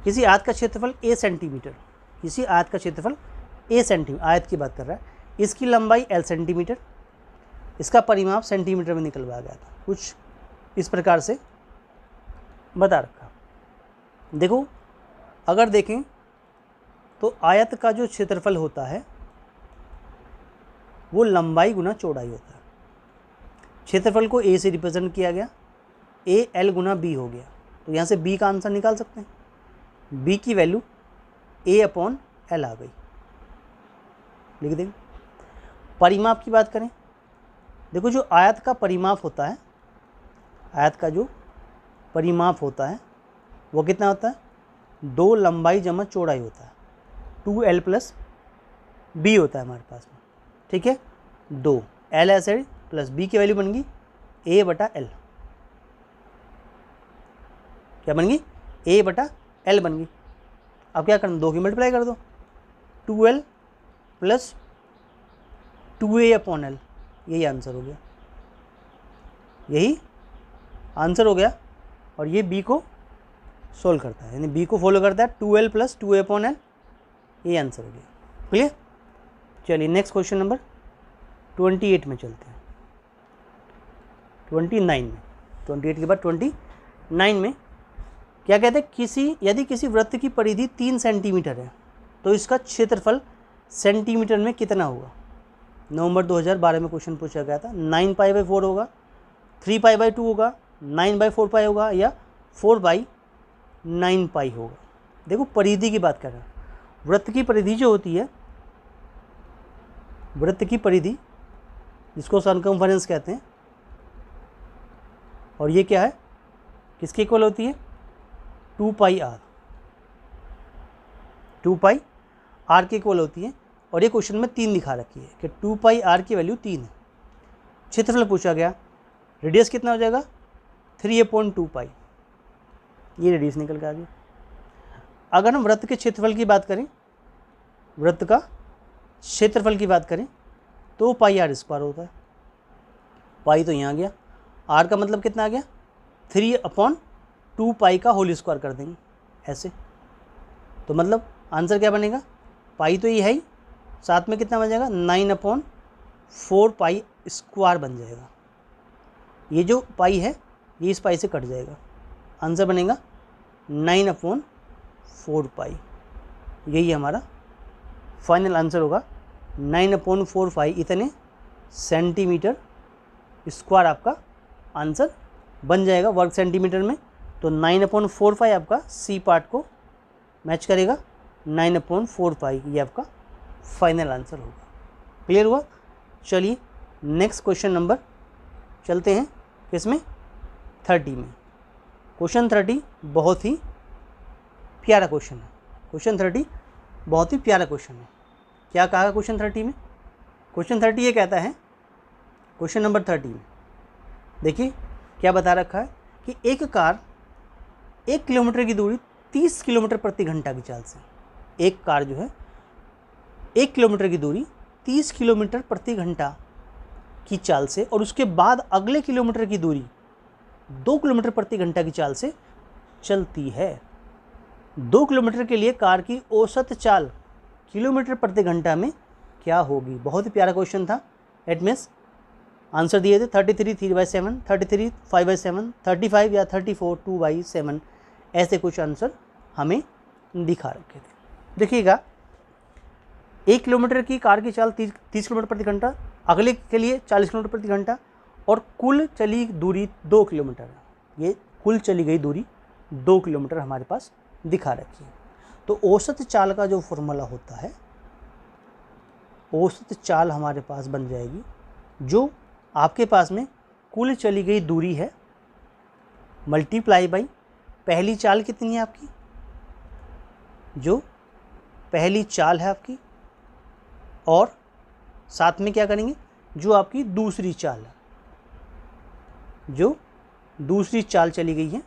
किसी आयत का क्षेत्रफल a सेंटीमीटर, किसी आयत का क्षेत्रफल a सेंटीमीटर, आयत की बात कर रहा है, इसकी लंबाई l सेंटीमीटर, इसका परिमाप सेंटीमीटर में निकलवाया गया था। कुछ इस प्रकार से बता रखा। देखो अगर देखें तो आयत का जो क्षेत्रफल होता है वो लंबाई गुना चौड़ाई होता है। क्षेत्रफल को a से रिप्रेजेंट किया गया, a l गुना b हो गया। तो यहाँ से b का आंसर निकाल सकते हैं, b की वैल्यू a/l आ गई, लिख देंगे। परिमाप की बात करें, देखो जो आयत का परिमाप होता है, आयत का जो परिमाप होता है वो कितना होता है, 2 लंबाई जमा चौड़ाई होता है, 2l + b होता है हमारे पास में, ठीक है। 2 l ऐसे प्लस b की वैल्यू बन गई a/l, क्या बन गई, a/l बन गई। अब क्या करना, 2 की मल्टीप्लाई कर दो, 2l + 2a/l, यही आंसर हो गया, यही आंसर हो गया। और ये b को सोल्व करता है, यानी b को फॉलो करता है, 2l + 2a/l, ये आंसर हो गया, क्लियर। चलिए नेक्स्ट क्वेश्चन नंबर 28 में चलते हैं, 29 में, 28 के बाद 29 में क्या कहते हैं, यदि किसी वृत्त की परिधि 3 सेंटीमीटर है तो इसका क्षेत्रफल सेंटीमीटर में कितना होगा। नवंबर 2012 में क्वेश्चन पूछा गया था। 9π/4 होगा, 3π/2 होगा, 9/4π होगा या 4/9π होगा। देखो परिधि की बात कर रहे हैं, वृत्त की परिधि जो होती है, वृत्त की परिधि जिसको सरकमफेरेंस कहते हैं, और ये क्या है, किसके इक्वल होती है, 2πr, 2πr के इक्वल होती है। और ये क्वेश्चन में 3 दिखा रखी है कि 2πr की वैल्यू 3 है। क्षेत्रफल पूछा गया, रेडियस कितना हो जाएगा, 3/2π, ये रेडियस निकल के आ गया। अगर हम वृत्त के क्षेत्रफल की बात करें, वृत्त का क्षेत्रफल की बात करें तो πr² होता है। पाई तो यहाँ गया, r का मतलब कितना आ गया, 3/2π का होल स्क्वायर कर देंगे ऐसे। तो मतलब आंसर क्या बनेगा, पाई तो ये है ही, साथ में कितना बन जाएगा, 9/4π² बन जाएगा। ये जो पाई है ये इस पाई से कट जाएगा, आंसर बनेगा 9/4π। यही हमारा फाइनल आंसर होगा, 9/4π इतने सेंटीमीटर स्क्वायर आपका आंसर बन जाएगा वर्ग सेंटीमीटर में। तो 9/4 आपका सी पार्ट को मैच करेगा। 9/4 ये आपका फाइनल आंसर होगा। क्लियर हुआ? चलिए नेक्स्ट क्वेश्चन नंबर चलते हैं किसमें, 30 में। क्वेश्चन 30 बहुत ही प्यारा क्वेश्चन है। क्वेश्चन 30 बहुत ही प्यारा क्वेश्चन है। क्या कहा क्वेश्चन 30 में? क्वेश्चन 30 ये कहता है, क्वेश्चन नंबर 30 में देखिए क्या बता रखा है कि एक कार 1 किलोमीटर की दूरी 30 किलोमीटर प्रति घंटा की चाल से, एक कार जो है 1 किलोमीटर की दूरी 30 किलोमीटर प्रति घंटा की चाल से और उसके बाद अगले किलोमीटर की दूरी 2 किलोमीटर प्रति घंटा की चाल से चलती है। 2 किलोमीटर के लिए कार की औसत चाल किलोमीटर प्रति घंटा में क्या होगी? बहुत ही प्यारा क्वेश्चन था। इट मीन्स आंसर दिए थे 33 3/7, 33 5/7, 35 या 34 2/7, ऐसे कुछ आंसर हमें दिखा रखे थे। देखिएगा 1 किलोमीटर की कार की चाल 30 किलोमीटर प्रति घंटा, अगले के लिए 40 किलोमीटर प्रति घंटा और कुल चली दूरी 2 किलोमीटर है। ये कुल चली गई दूरी 2 किलोमीटर हमारे पास दिखा रखी है। तो औसत चाल का जो फॉर्मूला होता है, औसत चाल हमारे पास बन जाएगी जो आपके पास में कुल चली गई दूरी है मल्टीप्लाई बाई पहली चाल कितनी है आपकी, जो पहली चाल है आपकी, और साथ में क्या करेंगे जो आपकी दूसरी चाल है, जो दूसरी चाल चली गई है,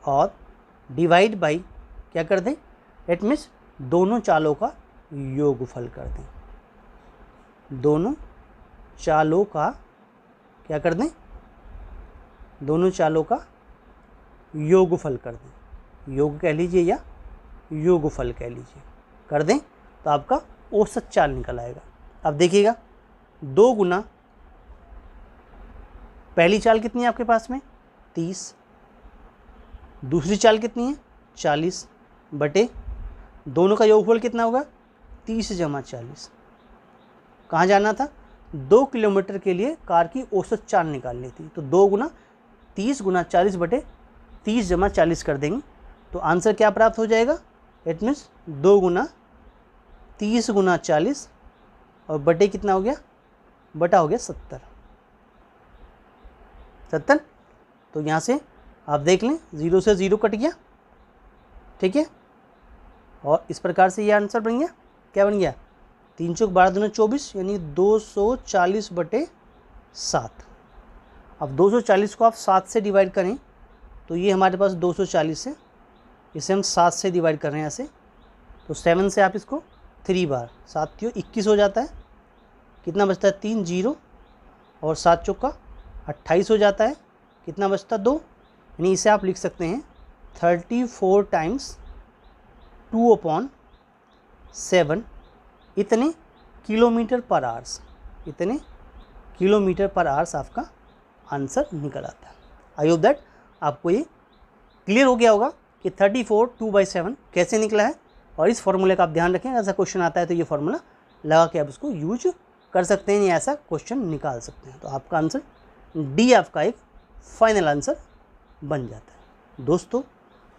और डिवाइड बाई क्या कर दें, इट मीन्स दोनों चालों का योगफल कर दें। दोनों चालों का क्या कर दें, दोनों चालों का योगफल कर दें। योग कह लीजिए या योगफल कह लीजिए, कर दें तो आपका औसत चाल निकल आएगा। अब देखिएगा 2 गुना पहली चाल कितनी है आपके पास में 30, दूसरी चाल कितनी है 40 बटे दोनों का योगफल कितना होगा 30 जमा 40। कहाँ जाना था? 2 किलोमीटर के लिए कार की औसत चाल निकालनी थी। तो 2 गुना 30 गुना 40 बटे 30 जमा 40 कर देंगे तो आंसर क्या प्राप्त हो जाएगा? इट मीन्स 2 गुना 30 गुना 40 और बटे कितना हो गया, बटा हो गया 70। तो यहाँ से आप देख लें 0 से 0 कट गया, ठीक है। और इस प्रकार से ये आंसर बन गया। क्या बन गया? 3 चौक 12 दूना 24 यानी 240 बटे 7। अब 240 को आप 7 से डिवाइड करें तो ये हमारे पास 240 है, इसे हम 7 से डिवाइड कर रहे हैं ऐसे, तो 7 से आप इसको 3 बार, 7 3 21 हो जाता है। कितना बचता है 3 0 और 7 चौका 28 हो जाता है। कितना बचता 2, यानी इसे आप लिख सकते हैं 34 टाइम्स 2/7 इतने किलोमीटर पर आवर्स, इतने किलोमीटर पर आवर्स आपका आंसर निकल आता है। आई होप दैट आपको ये क्लियर हो गया होगा कि 34 2/7 कैसे निकला है। और इस फॉर्मूले का आप ध्यान रखें, ऐसा क्वेश्चन आता है तो ये फॉर्मूला लगा के आप उसको यूज कर सकते हैं या ऐसा क्वेश्चन निकाल सकते हैं। तो आपका आंसर डी आपका एक फाइनल आंसर बन जाता है। दोस्तों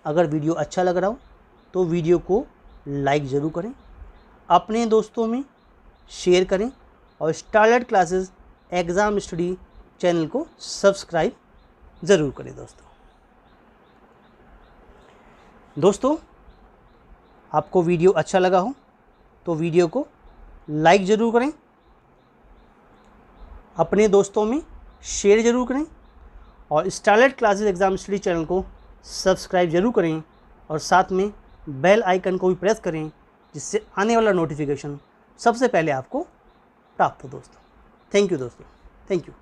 अगर वीडियो अच्छा लग रहा हो तो वीडियो को लाइक ज़रूर करें, अपने दोस्तों में शेयर करें और starlight classes exam study channel को सब्सक्राइब ज़रूर करें। दोस्तों आपको वीडियो अच्छा लगा हो तो वीडियो को लाइक ज़रूर करें, अपने दोस्तों में शेयर ज़रूर करें और starlight classes exam study channel को सब्सक्राइब ज़रूर करें और साथ में बेल आइकन को भी प्रेस करें जिससे आने वाला नोटिफिकेशन सबसे पहले आपको प्राप्त हो। दोस्तों थैंक यू दोस्तों, थैंक यू।